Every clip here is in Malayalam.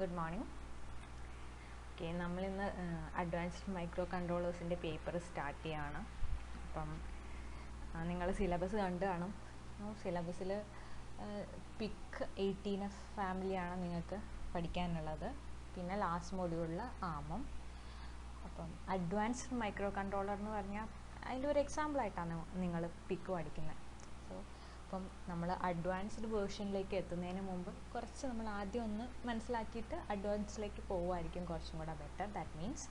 Good morning. Okay, നമ്മൾ ഇന്ന് അഡ്വാൻസ്ഡ് മൈക്രോ കൺട്രോളേഴ്സിൻ്റെ പേപ്പർ സ്റ്റാർട്ട് ചെയ്യാണ്. അപ്പം നിങ്ങൾ സിലബസ് കണ്ടു കാണും. സിലബസിൽ പിക്ക് 18F ഫാമിലിയാണ് നിങ്ങൾക്ക് പഠിക്കാനുള്ളത്. പിന്നെ ലാസ്റ്റ് മൊഡ്യൂളിൽ ആമം. അപ്പം അഡ്വാൻസ്ഡ് മൈക്രോ കൺട്രോളർ എന്ന് പറഞ്ഞാൽ അതിൻ്റെ ഒരു എക്സാമ്പിളായിട്ടാണ് നിങ്ങൾ പിക്ക് പഠിക്കുന്നത്. സോ അപ്പം നമ്മൾ അഡ്വാൻസ്ഡ് വേർഷനിലേക്ക് എത്തുന്നതിന് മുമ്പ് കുറച്ച് നമ്മൾ ആദ്യം ഒന്ന് മനസ്സിലാക്കിയിട്ട് അഡ്വാൻസിലേക്ക് പോകുമായിരിക്കും കുറച്ചും കൂടെ ബെറ്റർ. ദാറ്റ് മീൻസ്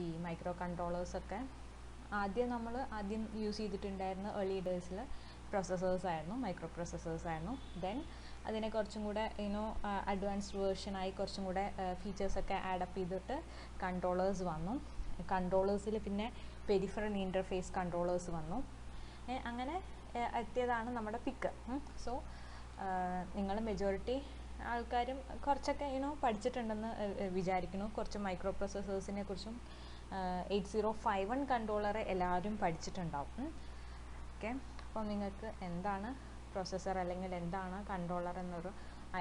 ഈ മൈക്രോ കൺട്രോളേഴ്സൊക്കെ ആദ്യം യൂസ് ചെയ്തിട്ടുണ്ടായിരുന്ന ഏർലി ഡേയ്സിൽ പ്രോസസ്സേഴ്സായിരുന്നു, മൈക്രോ പ്രോസസ്സേഴ്സായിരുന്നു. ദെൻ അതിനെ കുറച്ചും കൂടെ അഡ്വാൻസ്ഡ് വേർഷനായി കുറച്ചും കൂടെ ഫീച്ചേഴ്സൊക്കെ ആഡപ്പ് ചെയ്തിട്ട് കൺട്രോളേഴ്സ് വന്നു. കൺട്രോളേഴ്സിൽ പിന്നെ പെരിഫറൽ ഇൻ്റർഫേസ് കൺട്രോളേഴ്സ് വന്നു. അങ്ങനെ എത്തിയതാണ് നമ്മുടെ പിക്ക്. സോ നിങ്ങൾ മെജോറിറ്റി ആൾക്കാരും കുറച്ചൊക്കെ പഠിച്ചിട്ടുണ്ടെന്ന് വിചാരിക്കുന്നു. കുറച്ച് മൈക്രോ പ്രോസസ്സേഴ്സിനെ കുറിച്ചും 8051 കൺട്രോളർ എല്ലാവരും പഠിച്ചിട്ടുണ്ടാവും. ഓക്കെ, അപ്പോൾ നിങ്ങൾക്ക് എന്താണ് പ്രോസസ്സർ അല്ലെങ്കിൽ എന്താണ് കൺട്രോളർ എന്നൊരു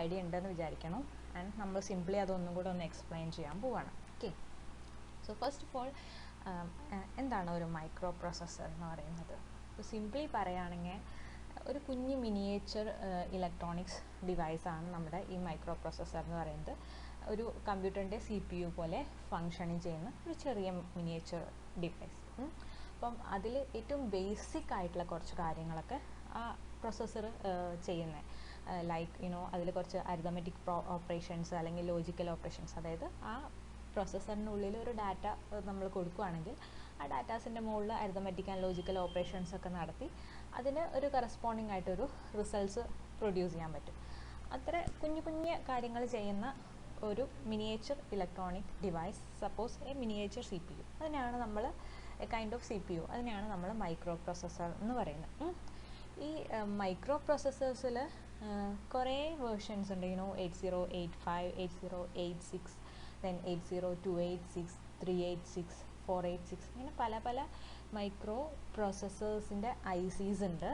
ഐഡിയ ഉണ്ടെന്ന് വിചാരിക്കണം. ആൻഡ് നമ്മൾ സിംപ്ലി അതൊന്നും കൂടെ ഒന്ന് എക്സ്പ്ലെയിൻ ചെയ്യാൻ പോവാണ്. Okay, so first of all എന്താണ് ഒരു മൈക്രോ പ്രോസസ്സർ എന്ന് പറയുന്നത്? സിംപ്ലി പറയുകയാണെങ്കിൽ ഒരു കുഞ്ഞ് മിനിയേച്ചർ ഇലക്ട്രോണിക്സ് ഡിവൈസാണ് നമ്മുടെ ഈ മൈക്രോ പ്രോസസ്സർ എന്ന് പറയുന്നത്. ഒരു കമ്പ്യൂട്ടറിൻ്റെ CPU പോലെ ഫങ്ഷനിങ് ചെയ്യുന്ന ഒരു ചെറിയ മിനിയേച്ചർ ഡിവൈസ്. അപ്പം അതിൽ ഏറ്റവും ബേസിക് ആയിട്ടുള്ള കുറച്ച് കാര്യങ്ങളൊക്കെ ആ പ്രോസസ്സർ ചെയ്യുന്നത്, ലൈക്ക് അതിൽ കുറച്ച് അരിതമെറ്റിക് ഓപ്പറേഷൻസ് അല്ലെങ്കിൽ ലോജിക്കൽ ഓപ്പറേഷൻസ്, അതായത് ആ പ്രോസസ്സറിനുള്ളിൽ ഒരു ഡാറ്റ നമ്മൾ കൊടുക്കുകയാണെങ്കിൽ ആ ഡാറ്റാസിൻ്റെ മുകളിൽ അരിതമെറ്റിക് ആൻഡ് ലോജിക്കൽ ഓപ്പറേഷൻസ് ഒക്കെ നടത്തി അതിന് ഒരു കറസ്പോണ്ടിങ് ആയിട്ടൊരു റിസൾട്ട്സ് പ്രൊഡ്യൂസ് ചെയ്യാൻ പറ്റും. അത്ര കുഞ്ഞു കുഞ്ഞു കാര്യങ്ങൾ ചെയ്യുന്ന ഒരു miniature electronic device, suppose A miniature CPU, അതിനെയാണ് നമ്മൾ കൈൻഡ് ഓഫ് CPU, അതിനെയാണ് നമ്മൾ മൈക്രോ പ്രോസസ്സർ എന്ന് പറയുന്നത്. ഈ മൈക്രോ പ്രോസസ്സേഴ്സിൽ കുറേ വേർഷൻസ് ഉണ്ട്. 8085, 8086, then 80286, 386, 486, ഇങ്ങനെ പല പല മൈക്രോ പ്രോസസ്സേഴ്സിൻ്റെ ICs ഉണ്ട്.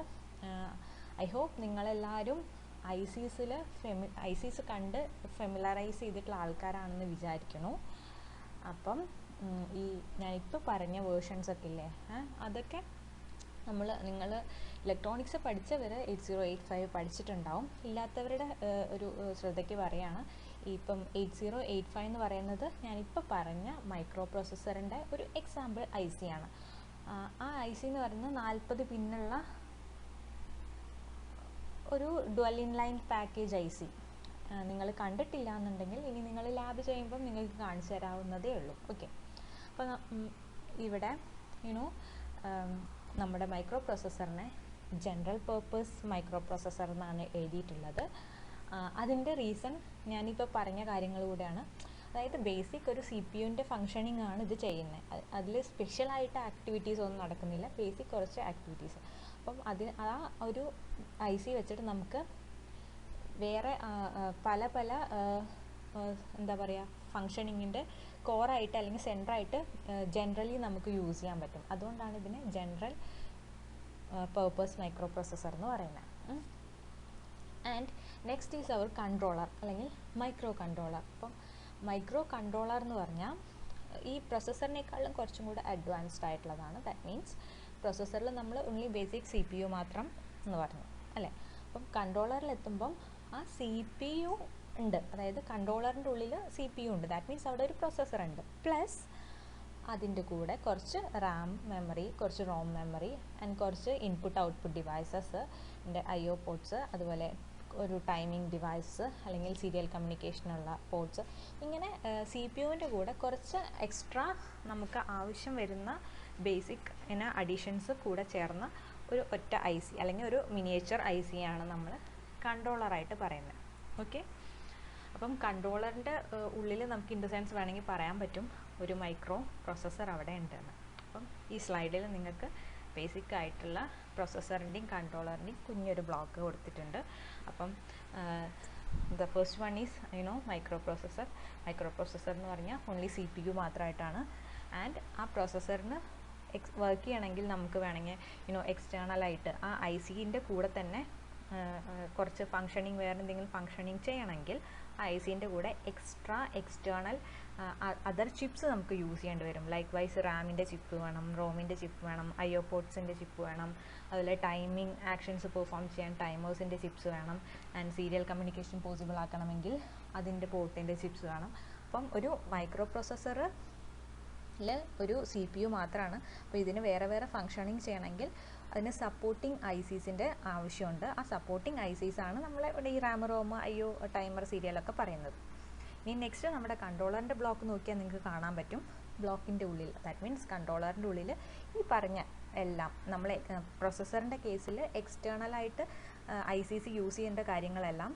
ഐ ഹോപ്പ് നിങ്ങളെല്ലാവരും ICs കണ്ട് ഫെമിലറൈസ് ചെയ്തിട്ടുള്ള ആൾക്കാരാണെന്ന് വിചാരിക്കുന്നു. അപ്പം ഈ ഞാനിപ്പോൾ പറഞ്ഞ വേർഷൻസൊക്കെ ഇല്ലേ, അതൊക്കെ നിങ്ങൾ ഇലക്ട്രോണിക്സ് പഠിച്ചവർ 8085 പഠിച്ചിട്ടുണ്ടാവും. ഇല്ലാത്തവരുടെ ഒരു ശ്രദ്ധയ്ക്ക് പറയുകയാണ്, ഇപ്പം 8085 എന്ന് പറയുന്നത് ഞാനിപ്പോൾ പറഞ്ഞ മൈക്രോ പ്രോസസ്സറിൻ്റെ ഒരു എക്സാമ്പിൾ IC ആണ്. ആ IC എന്ന് പറയുന്നത് 40 പിന്നുള്ള ഒരു ഡുവൽ ഇൻലൈൻ പാക്കേജ് IC. നിങ്ങൾ കണ്ടിട്ടില്ല എന്നുണ്ടെങ്കിൽ ഇനി നിങ്ങൾ ലാബ് ചെയ്യുമ്പം നിങ്ങൾക്ക് കാണിച്ചു തരാവുന്നതേ ഉള്ളൂ. ഓക്കെ, അപ്പോൾ ഇവിടെ നമ്മുടെ മൈക്രോ പ്രോസസ്സറിനെ ജനറൽ പേർപ്പസ് മൈക്രോ പ്രോസസ്സർ എന്നാണ് എഴുതിയിട്ടുള്ളത്. അതിൻ്റെ റീസൺ ഞാനിപ്പോൾ പറഞ്ഞ കാര്യങ്ങൾ കൂടെയാണ്. അതായത് ബേസിക് ഒരു CPUവിൻ്റെ ഫങ്ഷനിങ് ആണ് ഇത് ചെയ്യുന്നത്. അതിൽ സ്പെഷ്യലായിട്ട് ആക്ടിവിറ്റീസ് ഒന്നും നടക്കുന്നില്ല, ബേസിക് കുറച്ച് ആക്ടിവിറ്റീസ്. അപ്പം ആ ഒരു IC വെച്ചിട്ട് നമുക്ക് വേറെ പല പല എന്താ പറയുക ഫങ്ഷനിങ്ങിൻ്റെ കോറായിട്ട് അല്ലെങ്കിൽ സെൻറ്ററായിട്ട് ജനറലി നമുക്ക് യൂസ് ചെയ്യാൻ പറ്റും. അതുകൊണ്ടാണ് ഇതിനെ ജനറൽ പേർപ്പസ് മൈക്രോ പ്രോസസ്സർ എന്ന് പറയുന്നത്. And next is our controller അല്ലെങ്കിൽ മൈക്രോ കൺട്രോളർ. അപ്പം മൈക്രോ കൺട്രോളർ എന്ന് പറഞ്ഞാൽ ഈ പ്രൊസസ്സറിനേക്കാളും കുറച്ചും കൂടെ അഡ്വാൻസ്ഡ് ആയിട്ടുള്ളതാണ്. ദാറ്റ് മീൻസ് പ്രൊസസ്സറിൽ നമ്മൾ ഓൺലി ബേസിക് CPU മാത്രം എന്ന് പറഞ്ഞു അല്ലേ. അപ്പം കൺട്രോളറിലെത്തുമ്പം ആ CPU ഉണ്ട്, അതായത് കൺട്രോളറിൻ്റെ ഉള്ളിൽ CPU ഉണ്ട്. ദാറ്റ് മീൻസ് അവിടെ ഒരു പ്രൊസസ്സർ ഉണ്ട്, പ്ലസ് അതിൻ്റെ കൂടെ കുറച്ച് RAM മെമ്മറി, കുറച്ച് ROM മെമ്മറി ആൻഡ് കുറച്ച് input output devices, IO ports, അതുപോലെ ഒരു ടൈമിംഗ് ഡിവൈസ് അല്ലെങ്കിൽ സീരിയൽ കമ്മ്യൂണിക്കേഷനുള്ള പോർട്സ്. ഇങ്ങനെ CPUവിൻ്റെ കൂടെ കുറച്ച് എക്സ്ട്രാ നമുക്ക് ആവശ്യം വരുന്ന ബേസിക് അഡീഷൻസ് കൂടെ ചേർന്ന ഒരു ഒറ്റ IC അല്ലെങ്കിൽ ഒരു മിനിയേച്ചർ IC ആണ് നമ്മൾ കൺട്രോളറായിട്ട് പറയുന്നത്. ഓക്കെ, അപ്പം കൺട്രോളറിൻ്റെ ഉള്ളിൽ നമുക്ക് ഇൻ ദ സെൻസ് വേണമെങ്കിൽ പറയാൻ പറ്റും ഒരു മൈക്രോ പ്രോസസ്സർ അവിടെ ഉണ്ടെന്ന്. അപ്പം ഈ സ്ലൈഡിൽ നിങ്ങൾക്ക് ബേസിക് ആയിട്ടുള്ള പ്രോസസ്സറിൻ്റെയും കൺട്രോളറിൻ്റെയും കുഞ്ഞൊരു ബ്ലോക്ക് കൊടുത്തിട്ടുണ്ട്. അപ്പം the first one is micro processor. Micro processor എന്ന് പറഞ്ഞാൽ ഓൺലി CPU മാത്രമായിട്ടാണ്. ആൻഡ് ആ പ്രോസസ്സറിന് വർക്ക് ചെയ്യണമെങ്കിൽ നമുക്ക് വേണമെങ്കിൽ എക്സ്റ്റേണലായിട്ട് ആ ICൻ്റെ കൂടെ തന്നെ കുറച്ച് ഫങ്ഷനിങ് വേറെ എന്തെങ്കിലും ഫങ്ഷനിങ് ചെയ്യണമെങ്കിൽ ആ ഐ സിൻ്റെ കൂടെ എക്സ്ട്രാ എക്സ്റ്റേണൽ അതർ ചിപ്സ് നമുക്ക് യൂസ് ചെയ്യേണ്ടി വരും. ലൈക്ക് വൈസ് റാമിൻ്റെ ചിപ്പ് വേണം, റോമിൻ്റെ ചിപ്പ് വേണം, IO പോർട്സിൻ്റെ ചിപ്പ് വേണം, അതുപോലെ ടൈമിംഗ് ആക്ഷൻസ് പെർഫോം ചെയ്യാൻ ടൈമേഴ്സിൻ്റെ ചിപ്സ് വേണം, ആൻഡ് സീരിയൽ കമ്മ്യൂണിക്കേഷൻ പോസിബിൾ ആക്കണമെങ്കിൽ അതിൻ്റെ പോർട്ടിൻ്റെ ചിപ്സ് വേണം. അപ്പം ഒരു മൈക്രോ പ്രോസസ്സറിൽ ഒരു CPU മാത്രമാണ്. അപ്പോൾ ഇതിന് വേറെ വേറെ ഫങ്ഷനിങ് ചെയ്യണമെങ്കിൽ അതിന് സപ്പോർട്ടിങ് ICസിൻ്റെ ആവശ്യമുണ്ട്. ആ സപ്പോർട്ടിങ് ICs ആണ് നമ്മളെ ഇവിടെ ഈ റാം, റോം, IO, ടൈമർ, സീരിയലൊക്കെ പറയുന്നത്. ഇനി നെക്സ്റ്റ് നമ്മുടെ കൺട്രോളറിൻ്റെ ബ്ലോക്ക് നോക്കിയാൽ നിങ്ങൾക്ക് കാണാൻ പറ്റും. ബ്ലോക്കിൻ്റെ ഉള്ളിൽ, ദാറ്റ് മീൻസ് കൺട്രോളറിൻ്റെ ഉള്ളിൽ ഈ പറഞ്ഞ എല്ലാം നമ്മളെ പ്രൊസസ്സറിൻ്റെ കേസിൽ എക്സ്റ്റേണലായിട്ട് ICs യൂസ് ചെയ്യേണ്ട കാര്യങ്ങളെല്ലാം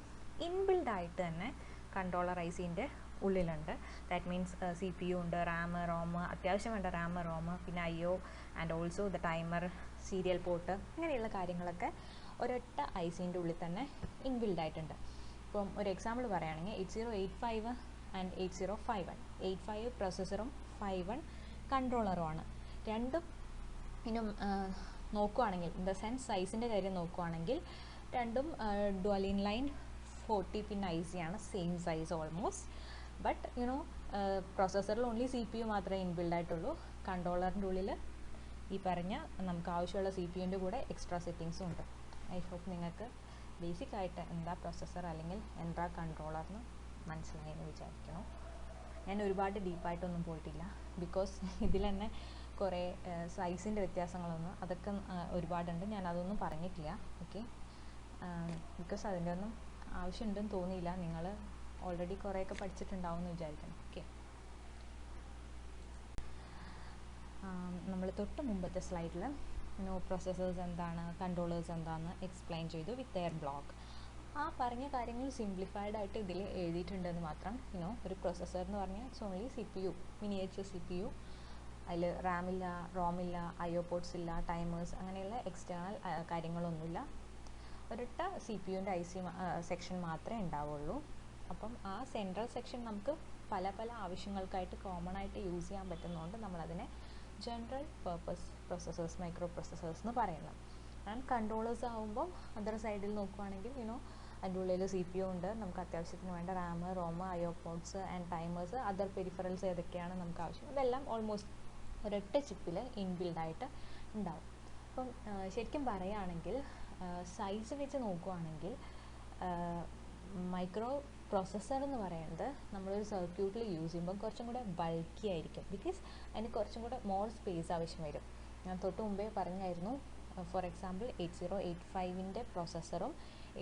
ഇൻബിൽഡ് ആയിട്ട് തന്നെ കൺട്രോളർ ICൻ്റെ ഉള്ളിലുണ്ട്. ദാറ്റ് മീൻസ് CPU ഉണ്ട്, റാം, റോം, അത്യാവശ്യം വേണ്ട റാം, റോം, പിന്നെ IO and also the timer, serial port, അങ്ങനെയുള്ള കാര്യങ്ങളൊക്കെ ഒരൊറ്റ ICൻ്റെ ഉള്ളിൽ തന്നെ ഇൻബിൽഡ് ആയിട്ടുണ്ട്. ഇപ്പം ഒരു എക്സാമ്പിൾ പറയുകയാണെങ്കിൽ 8085 ആൻഡ് 8051, 85 പ്രൊസസ്സറും 51 കൺട്രോളറുമാണ്. രണ്ടും ഇനും നോക്കുകയാണെങ്കിൽ ഇൻ ദ സെൻസ് സൈസിൻ്റെ കാര്യം നോക്കുകയാണെങ്കിൽ രണ്ടും dual in line 40 pin IC ആണ്, സെയിം സൈസ് ഓൾമോസ്റ്റ്. ബട്ട് പ്രൊസസ്സറിൽ ഓൺലി CPU മാത്രമേ ഇൻബിൽഡ് ആയിട്ടുള്ളൂ. കൺട്രോളറിൻ്റെ ഉള്ളിൽ ഈ പറഞ്ഞ നമുക്ക് ആവശ്യമുള്ള CPUൻ്റെ കൂടെ എക്സ്ട്രാ സെറ്റിങ്സും ഉണ്ട്. ഐ ഹോപ്പ് നിങ്ങൾക്ക് ബേസിക് ആയിട്ട് എന്താ പ്രൊസസ്സർ അല്ലെങ്കിൽ എന്താ കൺട്രോളർ എന്ന് മനസ്സിലായെന്ന് വിചാരിക്കണം. ഞാൻ ഒരുപാട് ഡീപ്പായിട്ടൊന്നും പോയിട്ടില്ല, ബിക്കോസ് ഇതിൽ തന്നെ കുറേ സൈസിൻ്റെ വ്യത്യാസങ്ങളൊന്നും അതൊക്കെ ഒരുപാടുണ്ട്. ഞാൻ അതൊന്നും പറഞ്ഞിട്ടില്ല. ഓക്കെ, ബിക്കോസ് അതിൻ്റെ ഒന്നും ആവശ്യമുണ്ടെന്ന് തോന്നിയില്ല. നിങ്ങൾ ഓൾറെഡി കുറേയൊക്കെ പഠിച്ചിട്ടുണ്ടാവും എന്ന് വിചാരിക്കണം. ഓക്കെ, നമ്മൾ തൊട്ട് മുമ്പത്തെ സ്ലൈഡിൽ പ്രോസസ്സേഴ്സ് എന്താണ്, കൺട്രോളേഴ്സ് എന്താണെന്ന് എക്സ്പ്ലെയിൻ ചെയ്തു വിത്ത് ദെയർ ബ്ലോക്ക്. ആ പറഞ്ഞ കാര്യങ്ങൾ സിംപ്ലിഫൈഡ് ആയിട്ട് ഇതിൽ എഴുതിയിട്ടുണ്ടെന്ന് മാത്രം. ഒരു പ്രോസസ്സർ എന്ന് പറഞ്ഞാൽ it's only CPU, miniature CPU. അതിൽ റാമില്ല, റോമില്ല, IO പോർട്സ് ഇല്ല, ടൈമേഴ്സ്, അങ്ങനെയുള്ള എക്സ്റ്റേണൽ കാര്യങ്ങളൊന്നുമില്ല. ഒരൊറ്റ CPUൻ്റെ IC സെക്ഷൻ മാത്രമേ ഉണ്ടാവുള്ളൂ. അപ്പം ആ സെൻട്രൽ സെക്ഷൻ നമുക്ക് പല പല ആവശ്യങ്ങൾക്കായിട്ട് കോമൺ ആയിട്ട് യൂസ് ചെയ്യാൻ പറ്റുന്നതുകൊണ്ട് നമ്മളതിനെ general purpose processors, micro processors എന്ന് പറയുന്നത്. ആൻഡ് കൺട്രോളേഴ്സ് ആകുമ്പം അതർ സൈഡിൽ നോക്കുകയാണെങ്കിൽ അതിൻ്റെ ഉള്ളിൽ CPU ഉണ്ട്, നമുക്ക് അത്യാവശ്യത്തിന് വേണ്ട RAM, ROM, IO ports and timers, other peripherals ഏതൊക്കെയാണ് നമുക്ക് ആവശ്യം, ഇതെല്ലാം ഓൾമോസ്റ്റ് ഒരൊറ്റ ചിപ്പിൽ ഇൻബിൽഡ് ആയിട്ട് ഉണ്ടാവും. അപ്പം ശരിക്കും പറയുകയാണെങ്കിൽ സൈസ് വെച്ച് നോക്കുകയാണെങ്കിൽ മൈക്രോ പ്രോസസ്സർ എന്ന് പറയുന്നത് നമ്മളൊരു സർക്യൂട്ടിൽ യൂസ് ചെയ്യുമ്പോൾ കുറച്ചും കൂടെ ബൾക്കി ആയിരിക്കും. ബിക്കോസ് അതിന് കുറച്ചും കൂടെ മോർ സ്പേസ് ആവശ്യം വരും. ഞാൻ തൊട്ട് മുമ്പേ പറഞ്ഞായിരുന്നു, ഫോർ എക്സാമ്പിൾ 8085ൻ്റെ പ്രോസസ്സറും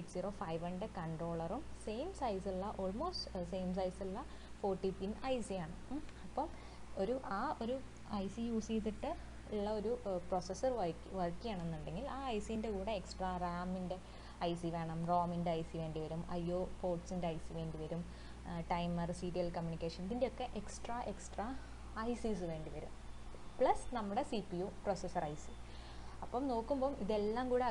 8051ൻ്റെ കൺട്രോളറും സെയിം സൈസുള്ള, ഓൾമോസ്റ്റ് സെയിം സൈസുള്ള 40 പിൻ IC ആണ്. അപ്പം ഒരു IC യൂസ് ചെയ്തിട്ട് ഉള്ള ഒരു പ്രോസസ്സർ വർക്ക് ചെയ്യണമെന്നുണ്ടെങ്കിൽ ആ ICൻ്റെ കൂടെ എക്സ്ട്രാ റാമിൻ്റെ IC വേണം, റോമിൻ്റെ IC വേണ്ടി വരും, IO പോർട്സിൻ്റെ IC വേണ്ടി വരും, ടൈമർ, സീരിയൽ കമ്മ്യൂണിക്കേഷൻ, ഇതിൻ്റെയൊക്കെ എക്സ്ട്രാ ICs വേണ്ടി വരും, പ്ലസ് നമ്മുടെ CPU പ്രോസസ്സർ IC. അപ്പം നോക്കുമ്പം ഇതെല്ലാം കൂടെ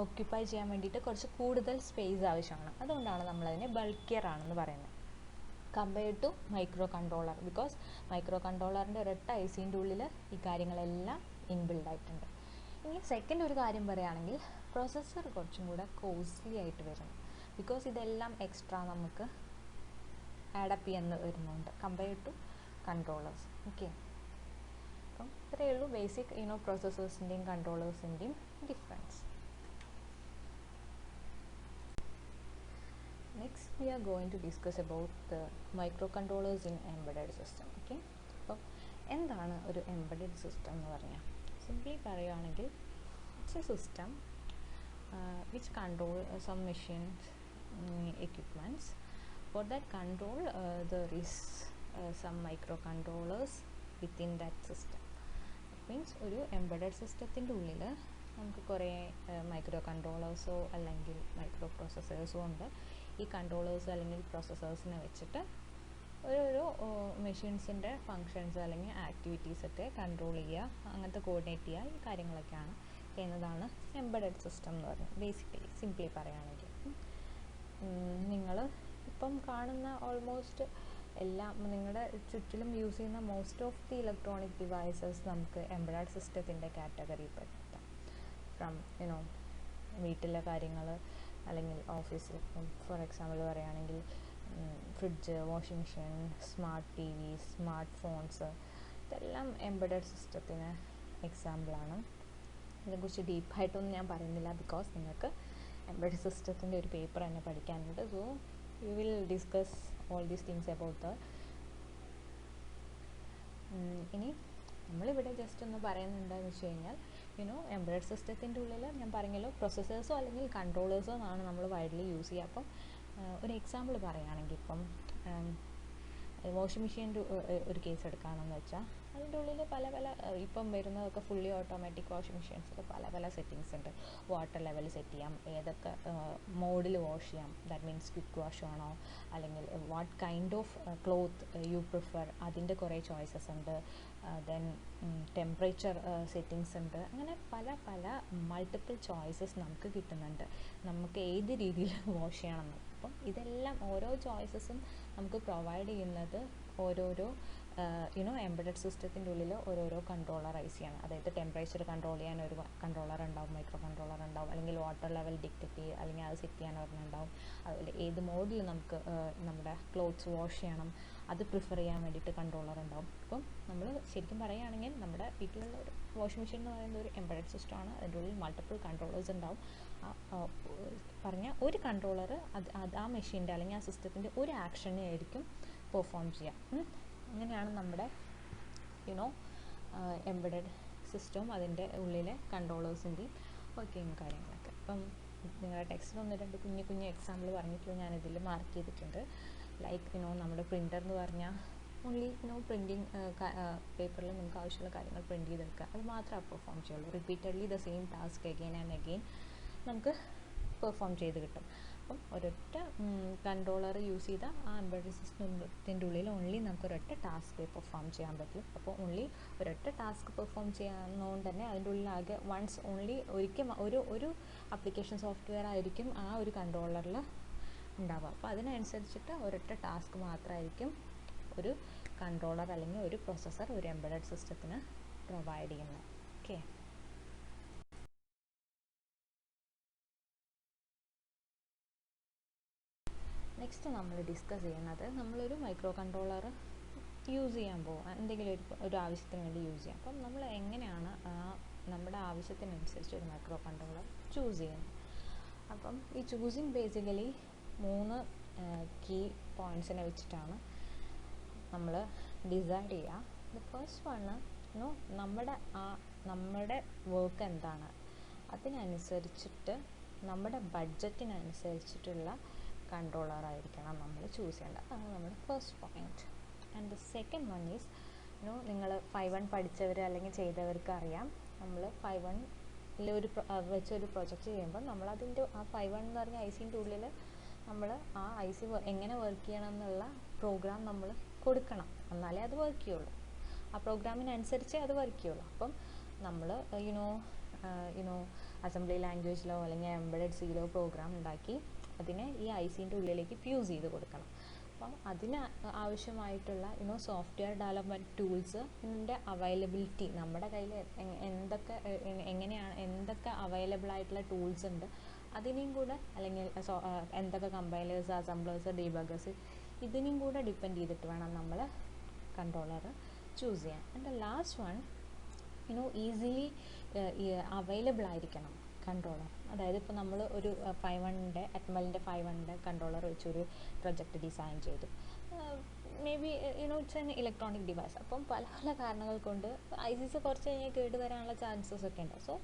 ഓക്യുപ്പൈ ചെയ്യാൻ വേണ്ടിയിട്ട് കുറച്ച് കൂടുതൽ സ്പേസ് ആവശ്യമാണ്. അതുകൊണ്ടാണ് നമ്മളതിനെ ബൾക്കിയർ ആണെന്ന് പറയുന്നത് compared to micro controller. Because micro കൺട്രോളറിൻ്റെ ഒരൊറ്റ ICൻ്റെ ഉള്ളിൽ ഈ കാര്യങ്ങളെല്ലാം ഇൻബിൽഡ് ആയിട്ടുണ്ട്. ഇനി സെക്കൻഡ് ഒരു കാര്യം പറയുകയാണെങ്കിൽ പ്രോസസ്സർ കുറച്ചും കൂടെ കോസ്റ്റ്ലി ആയിട്ട് വരുന്നു. ബിക്കോസ് ഇതെല്ലാം എക്സ്ട്രാ നമുക്ക് ആഡപ്പ് ചെയ്യാൻ വരുന്നുണ്ട് കമ്പയർഡ് ടു കൺട്രോളേഴ്സ്. ഓക്കെ, അപ്പം ഇത്രയേ ഉള്ളൂ ബേസിക് പ്രോസസ്സേഴ്സിൻ്റെയും കൺട്രോളേഴ്സിൻ്റെയും difference. Next we are going to discuss about the microcontrollers in embedded system. Okay, അപ്പോൾ എന്താണ് ഒരു embedded system എന്ന് പറഞ്ഞാൽ? സിംപ്ലി പറയുകയാണെങ്കിൽ it's A system which control some machines, equipments. For that control there is some microcontrollers within that system. That means ഒരു embedded systemത്തിൻ്റെ ഉള്ളിൽ നമുക്ക് കുറേ മൈക്രോ കൺട്രോളേഴ്സോ അല്ലെങ്കിൽ മൈക്രോ പ്രോസസ്സേഴ്സോ ഉണ്ട്. ഈ കൺട്രോളേഴ്സ് അല്ലെങ്കിൽ പ്രോസസ്സേഴ്സിനെ വെച്ചിട്ട് ഓരോരോ മെഷീൻസിൻ്റെ ഫങ്ഷൻസ് അല്ലെങ്കിൽ ആക്ടിവിറ്റീസൊക്കെ കൺട്രോൾ ചെയ്യുക, അങ്ങനത്തെ കോർഡിനേറ്റ് ചെയ്യുക, ഈ കാര്യങ്ങളൊക്കെയാണ് ചെയ്യുന്നതാണ് എംബഡഡ് സിസ്റ്റം എന്ന് പറയുന്നത്. ബേസിക്കലി സിംപ്ലി പറയുകയാണെങ്കിൽ നിങ്ങൾ ഇപ്പം കാണുന്ന ഓൾമോസ്റ്റ് എല്ലാം നിങ്ങളുടെ ചുറ്റിലും യൂസ് ചെയ്യുന്ന most of the electronic devices നമുക്ക് എംബഡഡ് സിസ്റ്റത്തിൻ്റെ കാറ്റഗറി പെടുത്താം. ഫ്രം വീട്ടിലെ കാര്യങ്ങൾ അല്ലെങ്കിൽ ഓഫീസിൽ ഫോർ എക്സാമ്പിൾ പറയുകയാണെങ്കിൽ fridge, washing machine, smart TV, smart phones, ഇതെല്ലാം എംബഡഡ് സിസ്റ്റത്തിന് എക്സാമ്പിളാണ്. ഇതിനെക്കുറിച്ച് ഡീപ്പായിട്ടൊന്നും ഞാൻ പറയുന്നില്ല, ബിക്കോസ് നിങ്ങൾക്ക് എംബഡഡ് സിസ്റ്റത്തിൻ്റെ ഒരു പേപ്പർ തന്നെ പഠിക്കാനുണ്ട്. So you will discuss all these things about the. ഇനി നമ്മളിവിടെ ജസ്റ്റ് ഒന്ന് പറയുന്നുണ്ടെന്ന് വെച്ച് കഴിഞ്ഞാൽ എംബഡഡ് സിസ്റ്റത്തിൻ്റെ ഉള്ളിൽ ഞാൻ പറഞ്ഞല്ലോ പ്രൊസസ്സേഴ്സോ അല്ലെങ്കിൽ കൺട്രോളേഴ്സോ എന്നാണ് നമ്മൾ വൈഡ്ലി യൂസ് ചെയ്യുക. അപ്പം ഒരു എക്സാമ്പിൾ പറയുകയാണെങ്കിൽ ഇപ്പം വാഷിംഗ് മെഷീൻ്റെ ഒരു കേസ് എടുക്കുകയാണെന്ന് വെച്ചാൽ അതിൻ്റെ ഉള്ളിൽ പല പല ഇപ്പം വരുന്നതൊക്കെ ഫുള്ളി ഓട്ടോമാറ്റിക് വാഷിംഗ് മെഷീൻസിൽ പല പല സെറ്റിങ്സ് ഉണ്ട്. വാട്ടർ ലെവൽ സെറ്റ് ചെയ്യാം, ഏതൊക്കെ മോഡിൽ വാഷ് ചെയ്യാം, ദാറ്റ് മീൻസ് ക്വിക്ക് വാഷ് ആണോ അല്ലെങ്കിൽ what kind of cloth you prefer, അതിൻ്റെ കുറേ ചോയ്സസ് ഉണ്ട്. ദെൻ ടെമ്പറേച്ചർ സെറ്റിങ്സ് ഉണ്ട്. അങ്ങനെ പല പല മൾട്ടിപ്പിൾ ചോയ്സസ് നമുക്ക് കിട്ടുന്നുണ്ട്, നമുക്ക് ഏത് രീതിയിൽ വാഷ് ചെയ്യണമെന്ന്. അപ്പം ഇതെല്ലാം ഓരോ ചോയ്സസും നമുക്ക് പ്രൊവൈഡ് ചെയ്യുന്നത് ഓരോരോ എംബഡഡ് സിസ്റ്റത്തിൻ്റെ ഉള്ളിൽ ഓരോരോ കൺട്രോളറൈസ് ചെയ്യണം. അതായത് ടെമ്പറേച്ചർ കൺട്രോൾ ചെയ്യാൻ ഒരു കൺട്രോളർ ഉണ്ടാവും, മൈക്രോ കൺട്രോളർ ഉണ്ടാവും, അല്ലെങ്കിൽ വാട്ടർ ലെവൽ ഡിക്റ്റേറ്റ് ചെയ്യുക അല്ലെങ്കിൽ അത് സെറ്റ് ചെയ്യാൻ ഒരെണ്ണമുണ്ടാവും. അതുപോലെ ഏത് മോഡിൽ നമുക്ക് നമ്മുടെ ക്ലോത്ത്സ് വാഷ് ചെയ്യണം അത് പ്രിഫർ ചെയ്യാൻ വേണ്ടിയിട്ട് കൺട്രോളർ ഉണ്ടാവും. അപ്പം നമ്മൾ ശരിക്കും പറയുകയാണെങ്കിൽ നമ്മുടെ വീട്ടിലുള്ള ഒരു വാഷിംഗ് മെഷീൻ എന്ന് പറയുന്നത് ഒരു എംബഡഡ് സിസ്റ്റമാണ്. അതിൻ്റെ ഉള്ളിൽ മൾട്ടിപ്പിൾ കൺട്രോളേഴ്സ് ഉണ്ടാവും. പറഞ്ഞ ഒരു കൺട്രോളർ അത് ആ മെഷീൻ്റെ അല്ലെങ്കിൽ ആ സിസ്റ്റത്തിൻ്റെ ഒരു ആക്ഷനെ ആയിരിക്കും പെർഫോം ചെയ്യുക. അങ്ങനെയാണ് നമ്മുടെ എംബഡഡ് സിസ്റ്റവും അതിൻ്റെ ഉള്ളിലെ കൺട്രോളേഴ്സിൻ്റെയും വർക്കിങ് കാര്യങ്ങളൊക്കെ. അപ്പം നിങ്ങളുടെ ടെക്സ്റ്റിൽ ഒന്ന് രണ്ട് കുഞ്ഞു കുഞ്ഞു എക്സാമ്പിൾ പറഞ്ഞിട്ടുള്ള ഞാനിതിൽ മാർക്ക് ചെയ്തിട്ടുണ്ട്. ലൈക്ക് നമ്മുടെ പ്രിൻ്റർ എന്ന് പറഞ്ഞാൽ ഓൺലി പ്രിൻറ്റിങ് പേപ്പറിൽ നിങ്ങൾക്ക് ആവശ്യമുള്ള കാര്യങ്ങൾ പ്രിൻറ്റ് ചെയ്തെടുക്കുക, അത് മാത്രമേ പെർഫോം ചെയ്യുള്ളൂ. Repeatedly the same task again and again നമുക്ക് പെർഫോം ചെയ്ത് കിട്ടും. അപ്പം ഒരൊറ്റ കൺട്രോളർ യൂസ് ചെയ്താൽ ആ എംബഡഡ് സിസ്റ്റത്തിൻ്റെ ഉള്ളിൽ ഓൺലി നമുക്ക് ഒരൊറ്റ ടാസ്ക് പെർഫോം ചെയ്യാൻ പറ്റും. അപ്പോൾ ഓൺലി ഒരൊറ്റ ടാസ്ക് പെർഫോം ചെയ്യാവുന്നതുകൊണ്ട് തന്നെ അതിൻ്റെ ഉള്ളിലാകെ വൺസ് ഓൺലി ഒരിക്കൽ ഒരു ആപ്ലിക്കേഷൻ സോഫ്റ്റ്വെയർ ആയിരിക്കും ആ ഒരു കൺട്രോളറിൽ ഉണ്ടാവുക. അപ്പോൾ അതിനനുസരിച്ചിട്ട് ഒരൊറ്റ ടാസ്ക് മാത്രമായിരിക്കും ഒരു കൺട്രോളർ അല്ലെങ്കിൽ ഒരു പ്രോസസ്സർ ഒരു എംബഡഡ് സിസ്റ്റത്തിന് പ്രൊവൈഡ് ചെയ്യുന്നത്. ഓക്കെ. നെക്സ്റ്റ് നമ്മൾ ഡിസ്കസ് ചെയ്യുന്നത് നമ്മളൊരു മൈക്രോ കൺട്രോളർ യൂസ് ചെയ്യാൻ പോകുക, എന്തെങ്കിലും ഒരു ആവശ്യത്തിന് വേണ്ടി യൂസ് ചെയ്യാം. അപ്പം നമ്മൾ എങ്ങനെയാണ് നമ്മുടെ ആവശ്യത്തിനനുസരിച്ച് ഒരു മൈക്രോ കൺട്രോളർ ചൂസ് ചെയ്യുന്നത്. അപ്പം ഈ ചൂസിങ് ബേസിക്കലി 3 കീ പോയിൻറ്റ്സിനെ വെച്ചിട്ടാണ് നമ്മൾ ഡിസൈഡ് ചെയ്യുക. ദ ഫസ്റ്റ് വണ് നമ്മുടെ വർക്ക് എന്താണ് അതിനനുസരിച്ചിട്ട് നമ്മുടെ ബഡ്ജറ്റിനനുസരിച്ചിട്ടുള്ള കൺട്രോളർ ആയിരിക്കണം നമ്മൾ ചൂസ് ചെയ്യേണ്ടത്. അതാണ് നമ്മുടെ first point. And the second one is നിങ്ങൾ 5-1 പഠിച്ചവർ അല്ലെങ്കിൽ ചെയ്തവർക്ക് അറിയാം, നമ്മൾ 5-1 വെച്ചൊരു പ്രൊജക്റ്റ് ചെയ്യുമ്പോൾ നമ്മളതിൻ്റെ ആ 5-1 എന്ന് പറഞ്ഞ ഐസിൻ്റെ ഉള്ളിൽ നമ്മൾ ആ ഐസി എങ്ങനെ വർക്ക് ചെയ്യണം എന്നുള്ള പ്രോഗ്രാം നമ്മൾ കൊടുക്കണം, എന്നാലേ അത് വർക്ക് ചെയ്യുള്ളൂ. ആ പ്രോഗ്രാമിനനുസരിച്ചേ അത് വർക്ക് ചെയ്യുള്ളൂ. അപ്പം നമ്മൾ അസംബ്ലി ലാംഗ്വേജിലോ അല്ലെങ്കിൽ എംബഡഡ് സിയിലോ പ്രോഗ്രാം ഉണ്ടാക്കി അതിനെ ഈ ഐസിൻ്റെ ഉള്ളിലേക്ക് ഫ്യൂസ് ചെയ്ത് കൊടുക്കണം. അപ്പം അതിന് ആവശ്യമായിട്ടുള്ള സോഫ്റ്റ്വെയർ ഡെവലപ്മെൻറ്റ് ടൂൾസിൻ്റെ അവൈലബിലിറ്റി നമ്മുടെ കയ്യിൽ എന്തൊക്കെ അവൈലബിൾ ആയിട്ടുള്ള ടൂൾസ് ഉണ്ട് അതിനെയും കൂടെ, അല്ലെങ്കിൽ എന്തൊക്കെ കമ്പൈലേഴ്സ്, അസംബ്ലേഴ്സ്, ഡീബഗേഴ്സ്, ഇതിനെയും കൂടെ ഡിപ്പെൻഡ് ചെയ്തിട്ട് വേണം നമ്മൾ കൺട്രോളർ ചൂസ് ചെയ്യാൻ. And the last one easily available ആയിരിക്കണം കൺട്രോളർ. അതായത് ഇപ്പോൾ നമ്മൾ ഒരു 5-1 അറ്റ്മലിൻ്റെ 5-1 കൺട്രോളർ വെച്ചൊരു പ്രൊജക്റ്റ് ഡിസൈൻ ചെയ്തു. May be it's an electronic device. അപ്പം പല പല കാരണങ്ങൾ കൊണ്ട് ഐസിസ് കുറച്ച് കഴിഞ്ഞാൽ കേട് വരാനുള്ള ചാൻസസ് ഒക്കെ ഉണ്ട്. സോ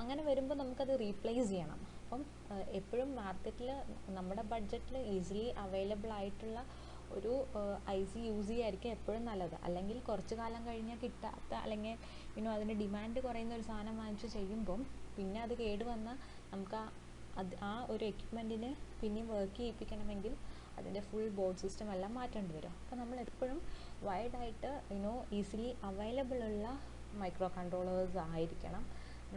അങ്ങനെ വരുമ്പോൾ നമുക്കത് റീപ്ലേസ് ചെയ്യണം. അപ്പം എപ്പോഴും മാർക്കറ്റിൽ നമ്മുടെ ബഡ്ജറ്റിൽ ഈസിലി അവൈലബിൾ ആയിട്ടുള്ള ഒരു ഐസി യൂസ് ചെയ്യായിരിക്കും എപ്പോഴും നല്ലത്. അല്ലെങ്കിൽ കുറച്ച് കാലം കഴിഞ്ഞാൽ കിട്ടാത്ത അല്ലെങ്കിൽ അതിൻ്റെ ഡിമാൻഡ് കുറയുന്ന ഒരു സാധനം വാങ്ങിച്ച് ചെയ്യുമ്പം പിന്നെ അത് കേട് വന്നാൽ നമുക്ക് ആ ഒരു എക്യുപ്മെൻറ്റിന് പിന്നെയും വർക്ക് ചെയ്യിപ്പിക്കണമെങ്കിൽ അതിൻ്റെ ഫുൾ ബോർഡ് സിസ്റ്റം എല്ലാം മാറ്റേണ്ടി വരും. അപ്പോൾ നമ്മൾ എപ്പോഴും വൈഡായിട്ട് ഈസിലി അവൈലബിൾ ഉള്ള മൈക്രോ കൺട്രോളേഴ്സ് ആയിരിക്കണം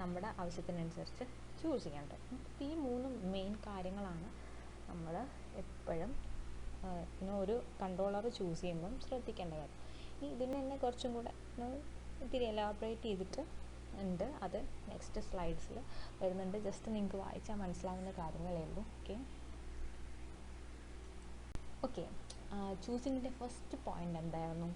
നമ്മുടെ ആവശ്യത്തിനനുസരിച്ച് ചൂസ് ചെയ്യേണ്ടത്. അപ്പോൾ ഈ 3 മെയിൻ കാര്യങ്ങളാണ് നമ്മൾ എപ്പോഴും ഒരു കൺട്രോളർ ചൂസ് ചെയ്യുമ്പം ശ്രദ്ധിക്കേണ്ട കാര്യം. ഇതിന് തന്നെ കുറച്ചും കൂടെ ഇത്തിരി എലാബറേറ്റ് ചെയ്തിട്ട് ഉണ്ട്, അത് നെക്സ്റ്റ് സ്ലൈഡ്സിൽ വരുന്നുണ്ട്. ജസ്റ്റ് നിങ്ങൾക്ക് വായിച്ചാൽ മനസ്സിലാവുന്ന കാര്യങ്ങളേ ഉള്ളൂ. ഓക്കെ ചൂസിങ്ങിൻ്റെ ഫസ്റ്റ് പോയിൻ്റ് എന്തായിരുന്നു?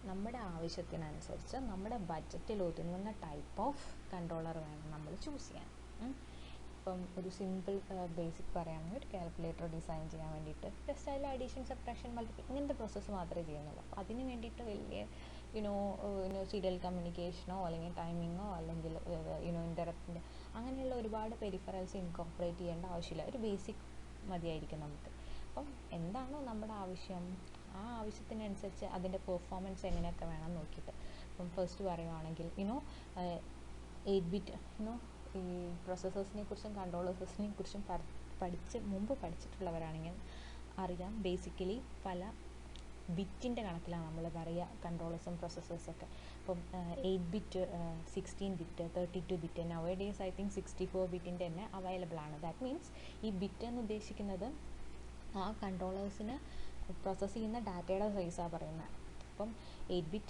നമ്മുടെ ആവശ്യത്തിനനുസരിച്ച് നമ്മുടെ ബഡ്ജറ്റിൽ ഒതുങ്ങുന്ന ടൈപ്പ് ഓഫ് കൺട്രോളർ വേണം നമ്മൾ ചൂസ് ചെയ്യാൻ. ഇപ്പം ഒരു സിമ്പിൾ ബേസിക് പറയുകയാണെങ്കിൽ ഒരു കാൽക്കുലേറ്റർ ഡിസൈൻ ചെയ്യാൻ വേണ്ടിയിട്ട് ജസ്റ്റ് അതിൽ അഡീഷൻ, സബ്ട്രാക്ഷൻ, മൾട്ടിപ്ലൈ ഇങ്ങനത്തെ പ്രോസസ്സ് മാത്രമേ ചെയ്യുന്നുള്ളൂ. അപ്പോൾ അതിന് വേണ്ടിയിട്ട് വലിയ സീരിയൽ കമ്മ്യൂണിക്കേഷനോ അല്ലെങ്കിൽ ടൈമിങ്ങോ അല്ലെങ്കിൽ ഇൻ്ററപ്റ്റിൻ്റെ അങ്ങനെയുള്ള ഒരുപാട് പെരിഫറൽസ് ഇൻകോർപ്പറേറ്റ് ചെയ്യേണ്ട ആവശ്യമില്ല. ഒരു ബേസിക് മതിയായിരിക്കും നമുക്ക്. അപ്പം എന്താണോ നമ്മുടെ ആവശ്യം, ആ ആവശ്യത്തിനനുസരിച്ച് അതിൻ്റെ പെർഫോമൻസ് എങ്ങനെയൊക്കെ വേണം നോക്കിയിട്ട്. ഇപ്പം ഫസ്റ്റ് പറയുവാണെങ്കിൽ 8-bit ഈ പ്രോസസ്സേഴ്സിനെ കുറിച്ചും കൺട്രോളേഴ്സിനെ കുറിച്ചും മുമ്പ് പഠിച്ചിട്ടുള്ളവരാണെങ്കിൽ അറിയാം, ബേസിക്കലി പല ബിറ്റിൻ്റെ കണക്കിലാണ് നമ്മൾ പറയുക കൺട്രോളേഴ്സും പ്രോസസ്സേഴ്സൊക്കെ. ഇപ്പം 8-bit, 16-bit, 32-bit, നവ ഡേയ്സ് ഐ തിങ്ക് 64-bit തന്നെ അവൈലബിൾ ആണ്. ദാറ്റ് മീൻസ് ഈ ബിറ്റ് എന്ന് ഉദ്ദേശിക്കുന്നത് ആ കൺട്രോളേഴ്സിന് പ്രോസസ്സ് ചെയ്യുന്ന ഡാറ്റയുടെ സൈസാണ് പറയുന്നത്. അപ്പം 8-bit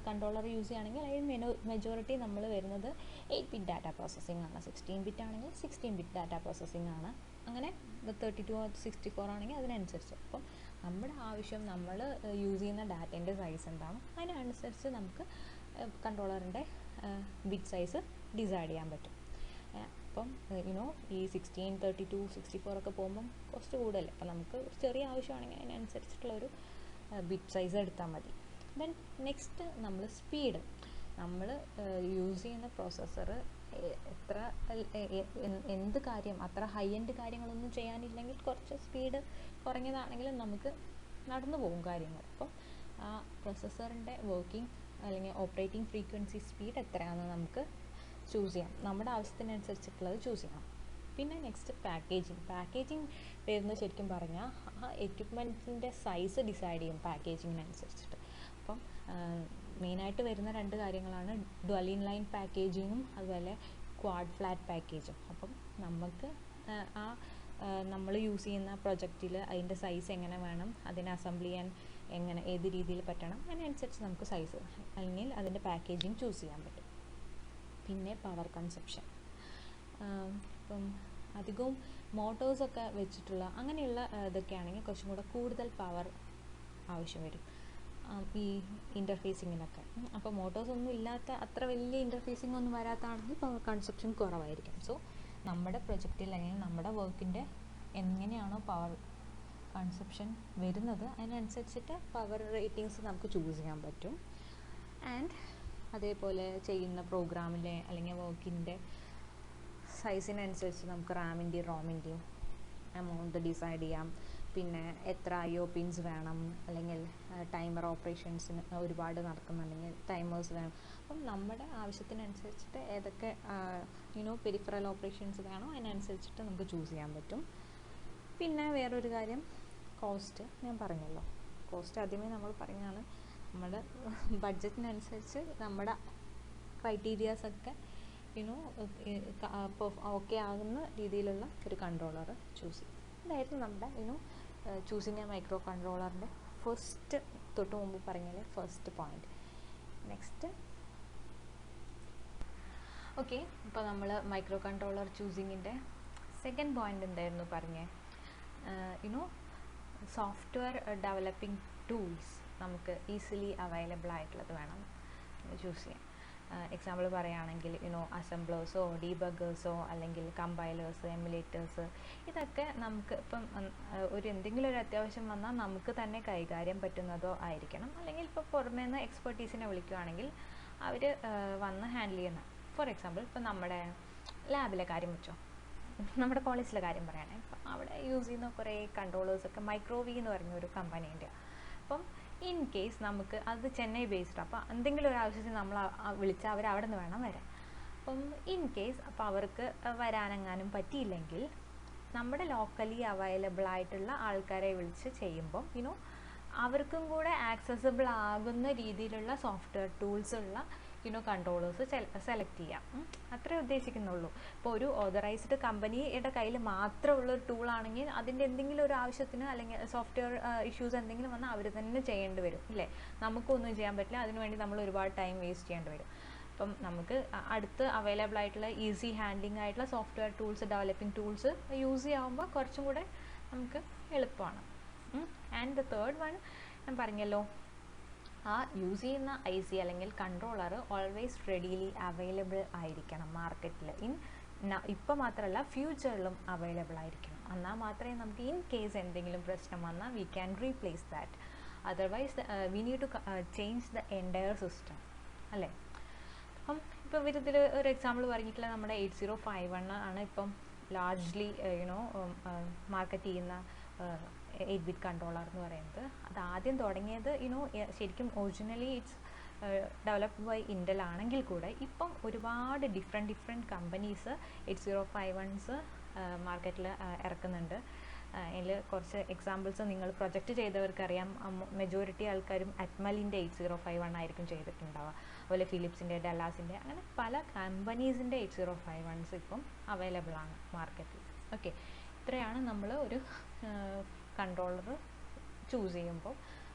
കൺട്രോളർ യൂസ് ചെയ്യുകയാണെങ്കിൽ അതിൽ മെജോറിറ്റി നമ്മൾ വരുന്നത് 8-bit ഡാറ്റ പ്രോസസ്സിംഗ് ആണ്. 16-bit ആണെങ്കിൽ 16-bit ഡാറ്റ പ്രോസസ്സിംഗ് ആണ്. അങ്ങനെ 32 or 64 ആണെങ്കിൽ അതിനനുസരിച്ച്. അപ്പം നമ്മുടെ ആവശ്യം, നമ്മൾ യൂസ് ചെയ്യുന്ന ഡാറ്റേൻ്റെ സൈസ് എന്താണോ അതിനനുസരിച്ച് നമുക്ക് കൺട്രോളറിൻ്റെ ബിറ്റ് സൈസ് ഡിസൈഡ് ചെയ്യാൻ പറ്റും. അപ്പം ഈ 16, 32, 64 ഒക്കെ പോകുമ്പം കുറച്ച് കൂടുതലല്ലേ. അപ്പം നമുക്ക് ചെറിയ ആവശ്യമാണെങ്കിൽ അതിനനുസരിച്ചിട്ടുള്ളൊരു ബിറ്റ് സൈസ് എടുത്താൽ മതി. ദെൻ നെക്സ്റ്റ് നമ്മൾ സ്പീഡ്. നമ്മൾ യൂസ് ചെയ്യുന്ന പ്രോസസ്സർ എത്ര എന്ത് കാര്യം അത്ര ഹൈ എൻഡ് കാര്യങ്ങളൊന്നും ചെയ്യാനില്ലെങ്കിൽ കുറച്ച് സ്പീഡ് കുറഞ്ഞതാണെങ്കിലും നമുക്ക് നടന്നു പോകും കാര്യങ്ങൾ. അപ്പം ആ പ്രോസസ്സറിൻ്റെ വർക്കിംഗ് അല്ലെങ്കിൽ ഓപ്പറേറ്റിംഗ് ഫ്രീക്വൻസി സ്പീഡ് എത്രയാണെന്ന് നമുക്ക് ചൂസ് ചെയ്യാം. നമ്മുടെ ആവശ്യത്തിനനുസരിച്ചിട്ടുള്ളത് ചൂസ് ചെയ്യണം. പിന്നെ നെക്സ്റ്റ് പാക്കേജിങ് വരുന്നത് ശരിക്കും പറഞ്ഞാൽ ആ എക്യുപ്മെൻറ്റിൻ്റെ സൈസ് ഡിസൈഡ് ചെയ്യും പാക്കേജിങ്ങിനനുസരിച്ചിട്ട്. അപ്പം മെയിനായിട്ട് വരുന്ന രണ്ട് കാര്യങ്ങളാണ് ഡ്വൽ ഇൻ ലൈൻ പാക്കേജിങ്ങും അതുപോലെ ക്വാഡ് ഫ്ലാറ്റ് പാക്കേജും. അപ്പം നമുക്ക് നമ്മൾ യൂസ് ചെയ്യുന്ന പ്രൊജക്റ്റിൽ അതിൻ്റെ സൈസ് എങ്ങനെ വേണം, അതിനെ അസംബിൾ ചെയ്യാൻ ഏത് രീതിയിൽ പറ്റണം, അതിനനുസരിച്ച് നമുക്ക് സൈസ് അല്ലെങ്കിൽ അതിൻ്റെ പാക്കേജിങ് ചൂസ് ചെയ്യാൻ പറ്റും. പിന്നെ പവർ കൺസപ്ഷൻ. ഇപ്പം അധികവും മോട്ടോഴ്സൊക്കെ വെച്ചിട്ടുള്ള അങ്ങനെയുള്ള ഇതൊക്കെ ആണെങ്കിൽ കുറച്ചും കൂടെ കൂടുതൽ പവർ ആവശ്യം വരും ഈ ഇൻ്റർഫേസിങ്ങിനൊക്കെ. അപ്പോൾ മോട്ടോഴ്സൊന്നും ഇല്ലാത്ത അത്ര വലിയ ഇൻ്റർഫേസിംഗ് ഒന്നും വരാത്താണെങ്കിൽ പവർ കൺസപ്ഷൻ കുറവായിരിക്കും. സോ നമ്മുടെ പ്രൊജക്റ്റിൽ അല്ലെങ്കിൽ നമ്മുടെ വർക്കിൻ്റെ എങ്ങനെയാണോ പവർ കൺസപ്ഷൻ വരുന്നത് അതിനനുസരിച്ചിട്ട് പവർ റേറ്റിങ്സ് നമുക്ക് ചൂസ് ചെയ്യാൻ പറ്റും. ആൻഡ് അതേപോലെ ചെയ്യുന്ന പ്രോഗ്രാമിലെ അല്ലെങ്കിൽ വർക്കിൻ്റെ സൈസിനനുസരിച്ച് നമുക്ക് റാമിൻ്റെയും റോമിൻ്റെയും എമൗണ്ട് ഡിസൈഡ് ചെയ്യാം. പിന്നെ എത്ര IO പിൻസ് വേണം, അല്ലെങ്കിൽ ടൈമർ ഓപ്പറേഷൻസിന് ഒരുപാട് നടക്കുന്നുണ്ടെങ്കിൽ ടൈമേഴ്സ് വേണം. അപ്പം നമ്മുടെ ആവശ്യത്തിനനുസരിച്ചിട്ട് ഏതൊക്കെ പെരിഫറൽ ഓപ്പറേഷൻസ് വേണോ അതിനനുസരിച്ചിട്ട് നമുക്ക് ചൂസ് ചെയ്യാൻ പറ്റും. പിന്നെ വേറൊരു കാര്യം കോസ്റ്റ്. ഞാൻ പറഞ്ഞല്ലോ, കോസ്റ്റ് ആദ്യമേ നമ്മൾ പറഞ്ഞാണ് നമ്മുടെ ബഡ്ജറ്റിനനുസരിച്ച് നമ്മുടെ ക്രൈറ്റീരിയാസൊക്കെ ഓക്കെ ആകുന്ന രീതിയിലുള്ള ഒരു കൺട്രോളർ ചൂസ് ചെയ്യും. ഇതായിരുന്നു നമ്മുടെ ചൂസിങ് എ മൈക്രോ കൺട്രോളറിൻ്റെ ഫസ്റ്റ് തൊട്ട് മുമ്പ് പറഞ്ഞാൽ ഫസ്റ്റ് പോയിന്റ്. നെക്സ്റ്റ് ഓക്കെ, ഇപ്പോൾ നമ്മൾ മൈക്രോ കൺട്രോളർ ചൂസിങ്ങിൻ്റെ സെക്കൻഡ് പോയിന്റ് എന്തായിരുന്നു പറഞ്ഞേ? സോഫ്റ്റ്വെയർ ഡെവലപ്പിംഗ് ടൂൾസ് നമുക്ക് ഈസിലി അവൈലബിൾ ആയിട്ടുള്ളത് വേണം ചൂസ് ചെയ്യാൻ. എക്സാമ്പിൾ പറയുകയാണെങ്കിൽ അസംബ്ലേഴ്സോ ഡീബഗേഴ്സോ അല്ലെങ്കിൽ കമ്പൈലേഴ്സ്, എമുലേറ്റേഴ്സ്, ഇതൊക്കെ നമുക്ക് ഇപ്പം എന്തെങ്കിലും ഒരു അത്യാവശ്യം വന്നാൽ നമുക്ക് തന്നെ കൈകാര്യം പറ്റുന്നതോ ആയിരിക്കണം. അല്ലെങ്കിൽ ഇപ്പോൾ പുറമേ നിന്ന് എക്സ്പെർട്ടീസിനെ വിളിക്കുകയാണെങ്കിൽ അവർ വന്ന് ഹാൻഡിൽ ചെയ്യുന്ന. ഫോർ എക്സാമ്പിൾ ഇപ്പം നമ്മുടെ ലാബിലെ കാര്യം വെച്ചോ, നമ്മുടെ കോളേജിലെ കാര്യം പറയുകയാണെങ്കിൽ ഇപ്പം അവിടെ യൂസ് ചെയ്യുന്ന കുറേ കൺട്രോളേഴ്സൊക്കെ മൈക്രോവി എന്ന് പറഞ്ഞ ഒരു കമ്പനീൻ്റെ. അപ്പം ഇൻ കേസ് നമുക്ക് അത് ചെന്നൈ ബേസ്ഡ്, അപ്പോൾ എന്തെങ്കിലും ഒരു ആവശ്യത്തിന് നമ്മൾ വിളിച്ചാൽ അവർ അവിടെ നിന്ന് വേണം വരാൻ. അപ്പം ഇൻ കേസ് അപ്പോൾ അവർക്ക് വരാനെങ്ങാനും പറ്റിയില്ലെങ്കിൽ നമ്മുടെ ലോക്കലി അവൈലബിൾ ആയിട്ടുള്ള ആൾക്കാരെ വിളിച്ച് ചെയ്യുമ്പം അവർക്കും കൂടെ ആക്സസിബിൾ ആകുന്ന രീതിയിലുള്ള സോഫ്റ്റ്വെയർ ടൂൾസ് ഉള്ള കൺട്രോളേഴ്സ് സെലക്ട് ചെയ്യാം. അത്രേ ഉദ്ദേശിക്കുന്നുള്ളൂ. ഇപ്പോൾ ഒരു ഓതറൈസ്ഡ് കമ്പനിയുടെ കയ്യിൽ മാത്രമുള്ളൊരു ടൂളാണെങ്കിൽ അതിൻ്റെ എന്തെങ്കിലും ഒരു ആവശ്യത്തിന് അല്ലെങ്കിൽ സോഫ്റ്റ്വെയർ ഇഷ്യൂസ് എന്തെങ്കിലും വന്നാൽ അവർ തന്നെ ചെയ്യേണ്ടി വരും, ഇല്ലേ? നമുക്കൊന്നും ചെയ്യാൻ പറ്റില്ല. അതിനുവേണ്ടി നമ്മൾ ഒരുപാട് ടൈം വേസ്റ്റ് ചെയ്യേണ്ടി വരും. അപ്പം നമുക്ക് അടുത്ത് അവൈലബിൾ ആയിട്ടുള്ള ഈസി ഹാൻഡ്ലിംഗ് ആയിട്ടുള്ള software tools, developing tools use ചെയ്യാവുമ്പോൾ കുറച്ചും കൂടെ നമുക്ക് എളുപ്പമാണ്. ആൻഡ് ദ തേർഡ് വൺ ഞാൻ പറഞ്ഞല്ലോ, ആ യൂസ് ചെയ്യുന്ന IC അല്ലെങ്കിൽ കൺട്രോളർ ഓൾവേസ് റെഡിലി അവൈലബിൾ ആയിരിക്കണം മാർക്കറ്റിൽ. ഇപ്പോൾ മാത്രമല്ല ഫ്യൂച്ചറിലും അവൈലബിൾ ആയിരിക്കണം. എന്നാൽ മാത്രമേ നമുക്ക് ഇൻ കേസ് എന്തെങ്കിലും പ്രശ്നം വന്നാൽ we can replace that. Otherwise we need to change the entire system അല്ലേ. അപ്പം ഇപ്പോൾ ഇതിൽ ഒരു എക്സാമ്പിൾ പറഞ്ഞിട്ടുള്ള നമ്മുടെ 8051 ആണ് ഇപ്പം ലാർജ്ലി മാർക്കറ്റ് ചെയ്യുന്ന 8-bit കൺട്രോളർ എന്ന് പറയുന്നത്. അത് ആദ്യം തുടങ്ങിയത് ശരിക്കും originally it's developed by Intel ആണെങ്കിൽ കൂടെ ഇപ്പം ഒരുപാട് ഡിഫറെൻറ്റ് കമ്പനീസ് 8051s മാർക്കറ്റിൽ ഇറക്കുന്നുണ്ട്. അതിൽ കുറച്ച് എക്സാമ്പിൾസ് നിങ്ങൾ പ്രൊജക്റ്റ് ചെയ്തവർക്കറിയാം. മെജോറിറ്റി ആൾക്കാരും അറ്റ്മലിൻ്റെ 8051 ആയിരിക്കും ചെയ്തിട്ടുണ്ടാവുക. അതുപോലെ ഫിലിപ്സിൻ്റെ, ഡെല്ലാസിൻ്റെ, അങ്ങനെ പല കമ്പനീസിൻ്റെ 8051s ഇപ്പം അവൈലബിൾ ആണ് മാർക്കറ്റിൽ. ഓക്കെ, ഇത്രയാണ് നമ്മൾ ഒരു കൺട്രോളർ ചൂസ് ചെയ്യുമ്പോൾ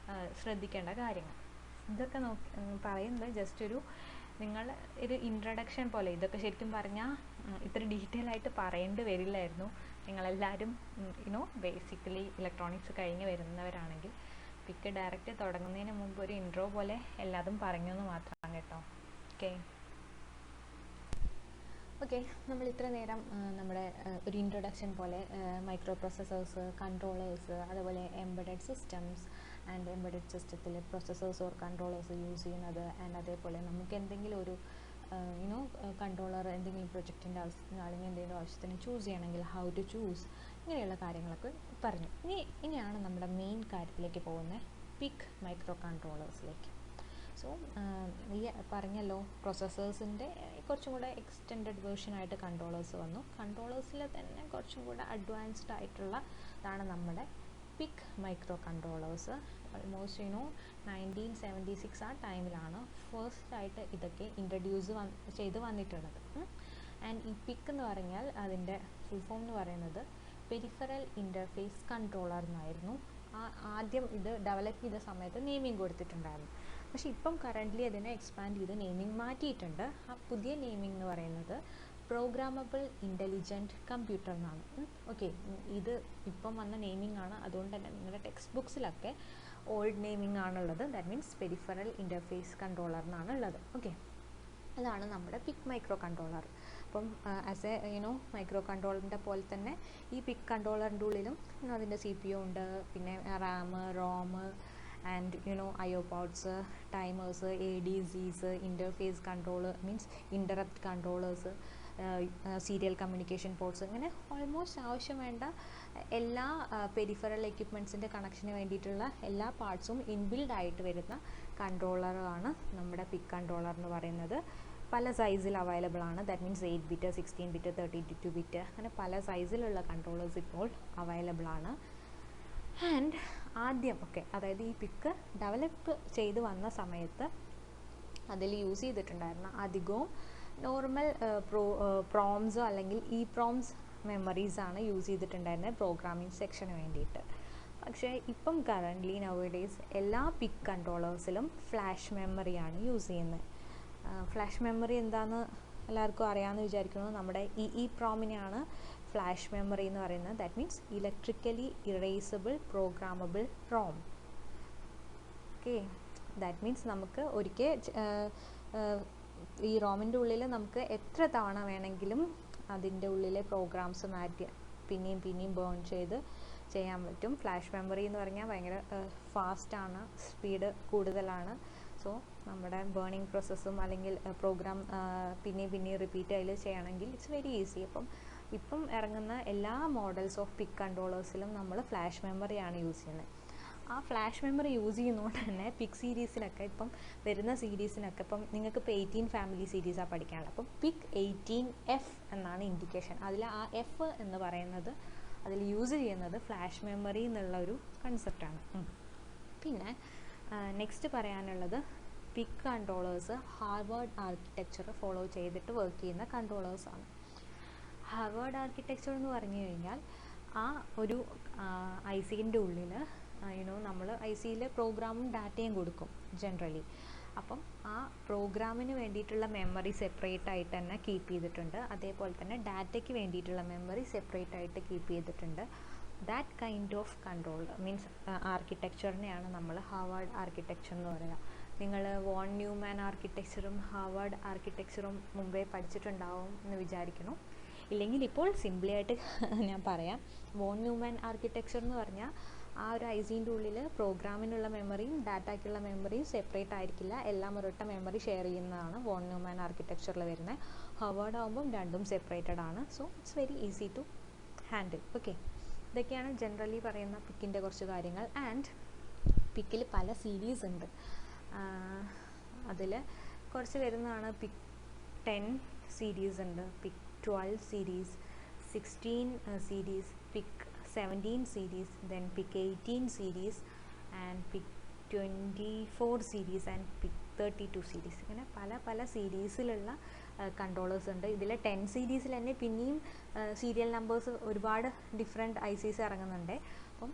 ശ്രദ്ധിക്കേണ്ട കാര്യങ്ങൾ. ഇതൊക്കെ പറയുന്നത് ജസ്റ്റ് നിങ്ങൾ ഒരു ഇൻട്രഡക്ഷൻ പോലെ. ഇതൊക്കെ ശരിക്കും പറഞ്ഞാൽ ഇത്ര ഡീറ്റെയിൽ ആയിട്ട് പറയേണ്ടി വരില്ലായിരുന്നു. നിങ്ങളെല്ലാവരും ബേസിക്കലി ഇലക്ട്രോണിക്സ് കഴിഞ്ഞ് വരുന്നവരാണെങ്കിൽ പിക്ക് ഡയറക്റ്റ് തുടങ്ങുന്നതിന് മുമ്പ് ഒരു ഇൻട്രോ പോലെ എല്ലാതും പറഞ്ഞു എന്ന് മാത്രമാണ് കേട്ടോ. ഓക്കെ, നമ്മൾ ഇത്ര നേരം നമ്മുടെ ഒരു ഇൻട്രൊഡക്ഷൻ പോലെ മൈക്രോ പ്രോസസ്സേഴ്സ്, കൺട്രോളേഴ്സ്, അതുപോലെ എംബഡഡ് സിസ്റ്റംസ് ആൻഡ് എംബഡഡ് സിസ്റ്റത്തിൽ പ്രോസസ്സേഴ്സ് ഓർ കൺട്രോളേഴ്സ് യൂസ് ചെയ്യുന്നത്, ആൻഡ് അതേപോലെ നമുക്ക് എന്തെങ്കിലും ഒരു കൺട്രോളർ എന്തെങ്കിലും പ്രൊജക്റ്റിൻ്റെ ആവശ്യത്തിന് അല്ലെങ്കിൽ എന്തെങ്കിലും ആവശ്യത്തിന് ചൂസ് ചെയ്യണമെങ്കിൽ ഹൗ ടു ചൂസ്, ഇങ്ങനെയുള്ള കാര്യങ്ങളൊക്കെ പറഞ്ഞു. ഇനിയാണ് നമ്മുടെ മെയിൻ കാര്യത്തിലേക്ക് പോകുന്നത്, പിക്ക് മൈക്രോ കൺട്രോളേഴ്സിലേക്ക്. സോ ഈ പറഞ്ഞല്ലോ പ്രോസസ്സേഴ്സിൻ്റെ കുറച്ചും കൂടെ എക്സ്റ്റെൻഡഡ് വേർഷനായിട്ട് കൺട്രോളേഴ്സ് വന്നു. കൺട്രോളേഴ്സിൽ തന്നെ കുറച്ചും കൂടെ അഡ്വാൻസ്ഡ് ആയിട്ടുള്ള ഇതാണ് നമ്മുടെ പിക്ക് മൈക്രോ കൺട്രോളേഴ്സ്. ഓൾമോസ്റ്റ് 1976 ആ ടൈമിലാണ് ഫസ്റ്റായിട്ട് ഇതൊക്കെ ഇൻട്രൊഡ്യൂസ് ചെയ്ത് വന്നിട്ടുള്ളത്. ആൻഡ് ഈ പിക്ക് എന്ന് പറഞ്ഞാൽ അതിൻ്റെ ഫുൾ ഫോം എന്ന് പറയുന്നത് പെരിഫറൽ ഇൻ്റർഫേസ് കൺട്രോളർ എന്നായിരുന്നു. ആദ്യം ഇത് ഡെവലപ്പ് ചെയ്ത സമയത്ത് നെയിമിംഗ് കൊടുത്തിട്ടുണ്ടായിരുന്നു. പക്ഷേ ഇപ്പം കറൻ്റ്ലി അതിനെ എക്സ്പാൻഡ് ചെയ്ത് നെയിമിംഗ് മാറ്റിയിട്ടുണ്ട്. ആ പുതിയ നെയിമിംഗ് എന്ന് പറയുന്നത് പ്രോഗ്രാമബിൾ ഇൻ്റലിജൻറ്റ് കമ്പ്യൂട്ടർ എന്നാണ്. ഓക്കെ, ഇത് ഇപ്പം വന്ന നെയിമിംഗ് ആണ്. അതുകൊണ്ട് തന്നെ നിങ്ങളുടെ ടെക്സ്റ്റ് ബുക്സിലൊക്കെ ഓൾഡ് നെയിമിംഗ് ആണുള്ളത്. That means peripheral interface controller എന്നാണ് ഉള്ളത്. ഓക്കെ, അതാണ് നമ്മുടെ പിക്ക് മൈക്രോ കൺട്രോളർ. അപ്പം ആസ് എ മൈക്രോ കൺട്രോളറിൻ്റെ പോലെ തന്നെ ഈ പിക്ക് കൺട്രോളറിൻ്റെ ഉള്ളിലും അതിൻ്റെ CPU ഉണ്ട്, പിന്നെ RAM, ROM and IO pods, timers, ADCs, interface control means interrupt controllers, serial communication ports, അങ്ങനെ ഓൾമോസ്റ്റ് ആവശ്യം വേണ്ട എല്ലാ പെരിഫറൽ എക്യുപ്മെൻറ്റ്സിൻ്റെ കണക്ഷന് വേണ്ടിയിട്ടുള്ള എല്ലാ പാർട്സും ഇൻബിൽഡ് ആയിട്ട് വരുന്ന കൺട്രോളറാണ് നമ്മുടെ പിക്ക് കൺട്രോളർ എന്ന് പറയുന്നത്. പല സൈസിൽ അവൈലബിൾ ആണ്. That means 8-bit, 16-bit, 32-bit, അങ്ങനെ പല സൈസിലുള്ള കൺട്രോളേഴ്സ് ഇപ്പോൾ അവൈലബിൾ ആണ്. ആൻഡ് ആദ്യം അതായത് ഈ പിക്ക് ഡെവലപ്പ് ചെയ്ത് വന്ന സമയത്ത് അതിൽ യൂസ് ചെയ്തിട്ടുണ്ടായിരുന്ന അധികവും നോർമൽ പ്രോംസോ അല്ലെങ്കിൽ പ്രോംസ് മെമ്മറീസാണ് യൂസ് ചെയ്തിട്ടുണ്ടായിരുന്നത് പ്രോഗ്രാമിംഗ് സെക്ഷന് വേണ്ടിയിട്ട്. പക്ഷേ ഇപ്പം കറൻ്റ്ലി നൗഡേയ്സ് എല്ലാ പിക്ക് കൺട്രോളേഴ്സിലും ഫ്ലാഷ് മെമ്മറിയാണ് യൂസ് ചെയ്യുന്നത്. ഫ്ലാഷ് മെമ്മറി എന്താണെന്ന് എല്ലാവർക്കും അറിയാമെന്ന് വിചാരിക്കുന്നു. നമ്മുടെ EEPROM-നെയാണ് ഫ്ലാഷ് മെമ്മറി എന്ന് പറയുന്നത്. That means electrically erasable programmable ROM. Okay, that means നമുക്ക് ഒരിക്കൽ ഈ റോമിൻ്റെ ഉള്ളിൽ നമുക്ക് എത്ര തവണ വേണമെങ്കിലും അതിൻ്റെ ഉള്ളിലെ പ്രോഗ്രാംസ് മാറ്റി പിന്നെയും ബേൺ ചെയ്ത് ചെയ്യാൻ പറ്റും. ഫ്ലാഷ് മെമ്മറി എന്ന് പറഞ്ഞാൽ ഭയങ്കര ഫാസ്റ്റാണ്, സ്പീഡ് കൂടുതലാണ്. സോ നമ്മുടെ ബേണിംഗ് പ്രോസസ്സും അല്ലെങ്കിൽ പ്രോഗ്രാം പിന്നെയും റിപ്പീറ്റ് അതിൽ ചെയ്യണമെങ്കിൽ ഇറ്റ്സ് വെരി ഈസി. ഇപ്പം ഇറങ്ങുന്ന എല്ലാ മോഡൽസ് ഓഫ് പിക്ക് കൺട്രോളേഴ്സിലും നമ്മൾ ഫ്ലാഷ് മെമ്മറിയാണ് യൂസ് ചെയ്യുന്നത്. ആ ഫ്ലാഷ് മെമ്മറി യൂസ് ചെയ്യുന്നതുകൊണ്ട് തന്നെ പിക്ക് സീരീസിലൊക്കെ ഇപ്പം വരുന്ന സീരീസിനൊക്കെ ഇപ്പം നിങ്ങൾക്ക് ഇപ്പോൾ 18 ഫാമിലി സീരീസാണ് പഠിക്കാനുള്ളത്. അപ്പം പിക്ക് 18F എന്നാണ് ഇൻഡിക്കേഷൻ. അതിൽ ആ F എന്ന് പറയുന്നത് അതിൽ യൂസ് ചെയ്യുന്നത് ഫ്ലാഷ് മെമ്മറി എന്നുള്ള ഒരു കൺസെപ്റ്റാണ്. പിന്നെ നെക്സ്റ്റ് പറയാനുള്ളത് പിക്ക് കൺട്രോളേഴ്സ് ഹാർവേഡ് ആർക്കിടെക്ചർ ഫോളോ ചെയ്തിട്ട് വർക്ക് ചെയ്യുന്ന കൺട്രോളേഴ്സാണ്. ഹാർവേഡ് ആർക്കിടെക്ചർ എന്ന് പറഞ്ഞു കഴിഞ്ഞാൽ ആ ഒരു ICൻ്റെ ഉള്ളിൽ നമ്മൾ ICയിൽ പ്രോഗ്രാമും ഡാറ്റയും കൊടുക്കും ജനറലി. അപ്പം ആ പ്രോഗ്രാമിന് വേണ്ടിയിട്ടുള്ള മെമ്മറി സെപ്പറേറ്റ് ആയിട്ട് തന്നെ കീപ്പ് ചെയ്തിട്ടുണ്ട്. അതേപോലെ തന്നെ ഡാറ്റയ്ക്ക് വേണ്ടിയിട്ടുള്ള മെമ്മറി സെപ്പറേറ്റ് ആയിട്ട് കീപ്പ് ചെയ്തിട്ടുണ്ട്. That kind of control means ആർക്കിടെക്ചറിനെയാണ് നമ്മൾ ഹാർവാർഡ് ആർക്കിടെക്ചർ എന്ന് പറയുക. നിങ്ങൾ വോൺ ന്യൂമാൻ ആർക്കിടെക്ചറും ഹാർവാർഡ് ആർക്കിടെക്ചറും മുമ്പേ പഠിച്ചിട്ടുണ്ടാവും എന്ന് വിചാരിക്കുന്നു. ഇല്ലെങ്കിൽ ഇപ്പോൾ സിംപ്ലി ആയിട്ട് ഞാൻ പറയാം. വോൺ ന്യൂമാൻ ആർക്കിടെക്ചർ എന്ന് പറഞ്ഞാൽ ആ ഒരു ഐസിൻ്റെ ഉള്ളിൽ പ്രോഗ്രാമിനുള്ള മെമ്മറിയും ഡാറ്റയ്ക്കുള്ള മെമ്മറിയും സെപ്പറേറ്റ് ആയിരിക്കില്ല, എല്ലാം ഒരൊറ്റ മെമ്മറി ഷെയർ ചെയ്യുന്നതാണ് വോൺ ന്യൂമാൻ ആർക്കിടെക്ചറിൽ വരുന്നത്. ഹാർവാർഡ് ആകുമ്പം രണ്ടും സെപ്പറേറ്റഡ് ആണ്. So it's very easy to handle. Okay, ഇതൊക്കെയാണ് ജനറലി പറയുന്ന പിക്കിൻ്റെ കുറച്ച് കാര്യങ്ങൾ. ആൻഡ് പിക്കിൽ പല സീരീസ് ഉണ്ട്. അതിൽ കുറച്ച് വരുന്നതാണ് പിക്ക് 10 സീരീസ് ഉണ്ട്, പിക്ക് 12 series, 16 series, pick 17 series, then pick 18 series and pick 24 series and pick 32 series. ഇങ്ങനെ പല പല സീരീസിലുള്ള കൺട്രോളേഴ്സ് ഉണ്ട്. ഇതിൽ 10 സീരീസിൽ തന്നെ പിന്നെയും സീരിയൽ നമ്പേഴ്സ് ഒരുപാട് ഡിഫറെൻറ്റ് ഐസീസ് ഇറങ്ങുന്നുണ്ട്. അപ്പം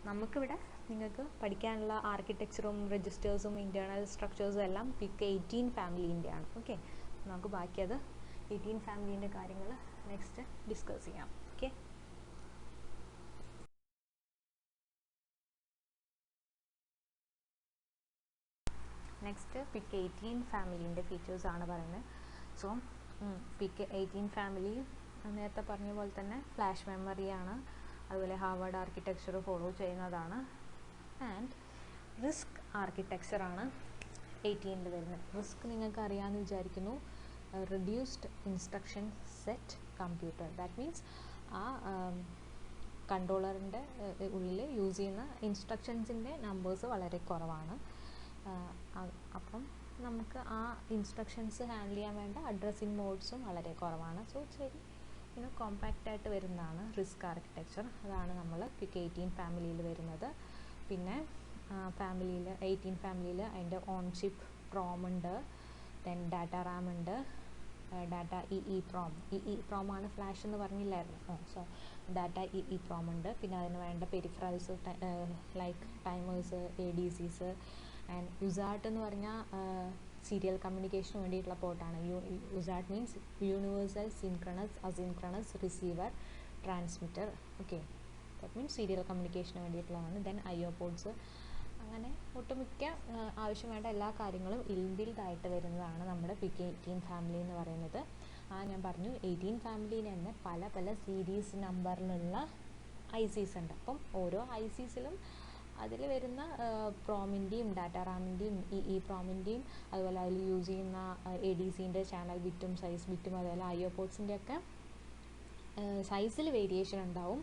നമുക്കിവിടെ നിങ്ങൾക്ക് പഠിക്കാനുള്ള ആർക്കിടെക്ചറും രജിസ്റ്റേഴ്സും ഇൻറ്റേർണൽ സ്ട്രക്ചേഴ്സും എല്ലാം പിക്ക് 18 ഫാമിലീൻ്റെ ആണ്. ഓക്കെ, നമുക്ക് ബാക്കി അത് 18 ഫാമിലീൻ്റെ കാര്യങ്ങൾ നെക്സ്റ്റ് ഡിസ്കസ് ചെയ്യാം. ഓക്കെ, നെക്സ്റ്റ് പിക്ക് 18 ഫാമിലീൻ്റെ ഫീച്ചേഴ്സാണ് പറയുന്നത്. സോ പിക്ക് 18 ഫാമിലി നേരത്തെ പറഞ്ഞ പോലെ തന്നെ ഫ്ലാഷ് മെമ്മറിയാണ്, അതുപോലെ ഹാർവാർഡ് ആർക്കിടെക്ചർ ഫോളോ ചെയ്യുന്നതാണ്. ആൻഡ് റിസ്ക് ആർക്കിടെക്ചറാണ് 18ൽ വരുന്നത്. റിസ്ക് നിങ്ങൾക്ക് അറിയാമെന്ന് വിചാരിക്കുന്നു. Reduced instruction set computer. That means ആ കൺട്രോളറിൻ്റെ ഉള്ളിൽ യൂസ് ചെയ്യുന്ന ഇൻസ്ട്രക്ഷൻസിൻ്റെ നമ്പേഴ്സ് വളരെ കുറവാണ്. അപ്പം നമുക്ക് ആ ഇൻസ്ട്രക്ഷൻസ് ഹാൻഡിൽ ചെയ്യാൻ വേണ്ട അഡ്രസ്സിങ് മോഡ്സും വളരെ കുറവാണ്. സോ ഇറ്റ്സ് വെരി കോമ്പാക്റ്റ് ആയിട്ട് വരുന്നതാണ് റിസ്ക് ആർക്കിടെക്ചർ. അതാണ് നമ്മൾ പിക്ക് 18 ഫാമിലിയിൽ വരുന്നത്. പിന്നെ ഫാമിലിയിൽ 18 ഫാമിലിയിൽ അതിൻ്റെ ഓൺ ചിപ്പ് പ്രോം ഉണ്ട്, ദെൻ ഡാറ്റ റാം ഉണ്ട്, ഡാറ്റ ഇഇ പ്രോം ആണ് ഫ്ലാഷ് എന്ന് പറഞ്ഞില്ലായിരുന്നു. സോ ഡാറ്റ ഇഇ പ്രോം ഉണ്ട്. പിന്നെ അതിന് വേണ്ട peripherals like timers, ADCs and USART എന്ന് പറഞ്ഞാൽ സീരിയൽ കമ്മ്യൂണിക്കേഷന് വേണ്ടിയിട്ടുള്ള പോർട്ടാണ്. USART means universal synchronous asynchronous receiver transmitter. Okay, that means serial കമ്മ്യൂണിക്കേഷന് വേണ്ടിയിട്ടുള്ളതാണ്. Then IO ports. അങ്ങനെ ഒട്ടുമിക്ക ആവശ്യം വേണ്ട എല്ലാ കാര്യങ്ങളും ഇൻബിൽഡ് ആയിട്ട് വരുന്നതാണ് നമ്മുടെ പിക്ക് 18 ഫാമിലി എന്ന് പറയുന്നത്. ഞാൻ പറഞ്ഞു 18 ഫാമിലിയിൽ തന്നെ പല പല സീരീസ് നമ്പറിലുള്ള ICs ഉണ്ട്. അപ്പം ഓരോ ICസിലും അതിൽ വരുന്ന പ്രോമിൻ്റെയും ഡാറ്റ റാമിൻ്റെയും ഇഇ പ്രോമിൻ്റെയും അതുപോലെ അതിൽ യൂസ് ചെയ്യുന്ന ADCൻ്റെ ചാനൽ ബിറ്റും സൈസ് ബിറ്റും അതുപോലെ IO പോർട്സിൻ്റെ ഒക്കെ സൈസിൽ വേരിയേഷൻ ഉണ്ടാവും,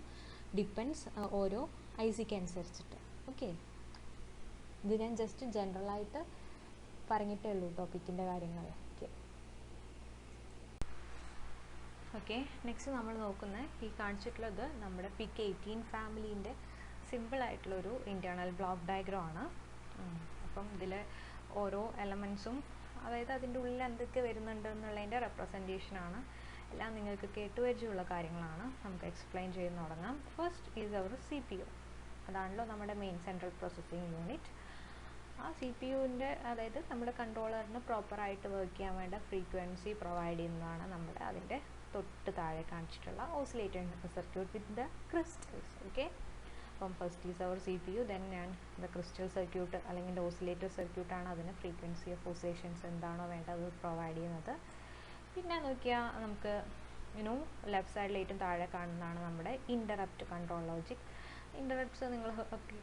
ഡിപ്പെൻഡ്സ് ഓരോ ICക്ക് അനുസരിച്ചിട്ട്. ഓക്കെ, ഇത് ഞാൻ ജസ്റ്റ് ജനറലായിട്ട് പറഞ്ഞിട്ടേ ഉള്ളൂ ടോപ്പിക്കിൻ്റെ കാര്യങ്ങൾ. ഓക്കെ, നെക്സ്റ്റ് നമ്മൾ നോക്കുന്നത് ഈ കാണിച്ചിട്ടുള്ളത് നമ്മുടെ പിക്ക് 18 ഫാമിലീൻ്റെ സിമ്പിളായിട്ടുള്ളൊരു ഇൻറ്റേർണൽ ബ്ലോക്ക് ഡയഗ്രം ആണ്. അപ്പം ഇതിൽ ഓരോ എലമെൻസും അതായത് അതിൻ്റെ ഉള്ളിൽ എന്തൊക്കെ വരുന്നുണ്ട് എന്നുള്ളതിൻ്റെ റെപ്രസെൻറ്റേഷനാണ്. എല്ലാം നിങ്ങൾക്ക് കേട്ടുപരിചയമുള്ള കാര്യങ്ങളാണ്. നമുക്ക് എക്സ്പ്ലെയിൻ ചെയ്ത് തുടങ്ങാം. First is our CPU. അതാണല്ലോ നമ്മുടെ മെയിൻ സെൻട്രൽ പ്രോസസ്സിംഗ് യൂണിറ്റ്. ആ CPU-ൻ്റെ അതായത് നമ്മുടെ കൺട്രോളറിന് പ്രോപ്പറായിട്ട് വർക്ക് ചെയ്യാൻ വേണ്ട ഫ്രീക്വൻസി പ്രൊവൈഡ് ചെയ്യുന്നതാണ് നമ്മുടെ അതിൻ്റെ തൊട്ട് താഴെ കാണിച്ചിട്ടുള്ള oscillator circuit with the crystals. Okay, അപ്പം first is our CPU, then ഞാൻ ദ ക്രിസ്റ്റൽ സർക്യൂട്ട് അല്ലെങ്കിൽ ഓസിലേറ്റർ സർക്യൂട്ടാണ് അതിന് ഫ്രീക്വൻസി ഓഫ് ഓസിലേഷൻസ് എന്താണോ വേണ്ടത് പ്രൊവൈഡ് ചെയ്യുന്നത്. പിന്നെ നോക്കിയാൽ നമുക്ക് ലെഫ്റ്റ് സൈഡിൽ ഏറ്റവും താഴെ കാണുന്നതാണ് നമ്മുടെ ഇൻ്ററപ്റ്റ് കൺട്രോൾ ലോജിക്. ഇൻ്ററപ്റ്റ്സ് നിങ്ങൾ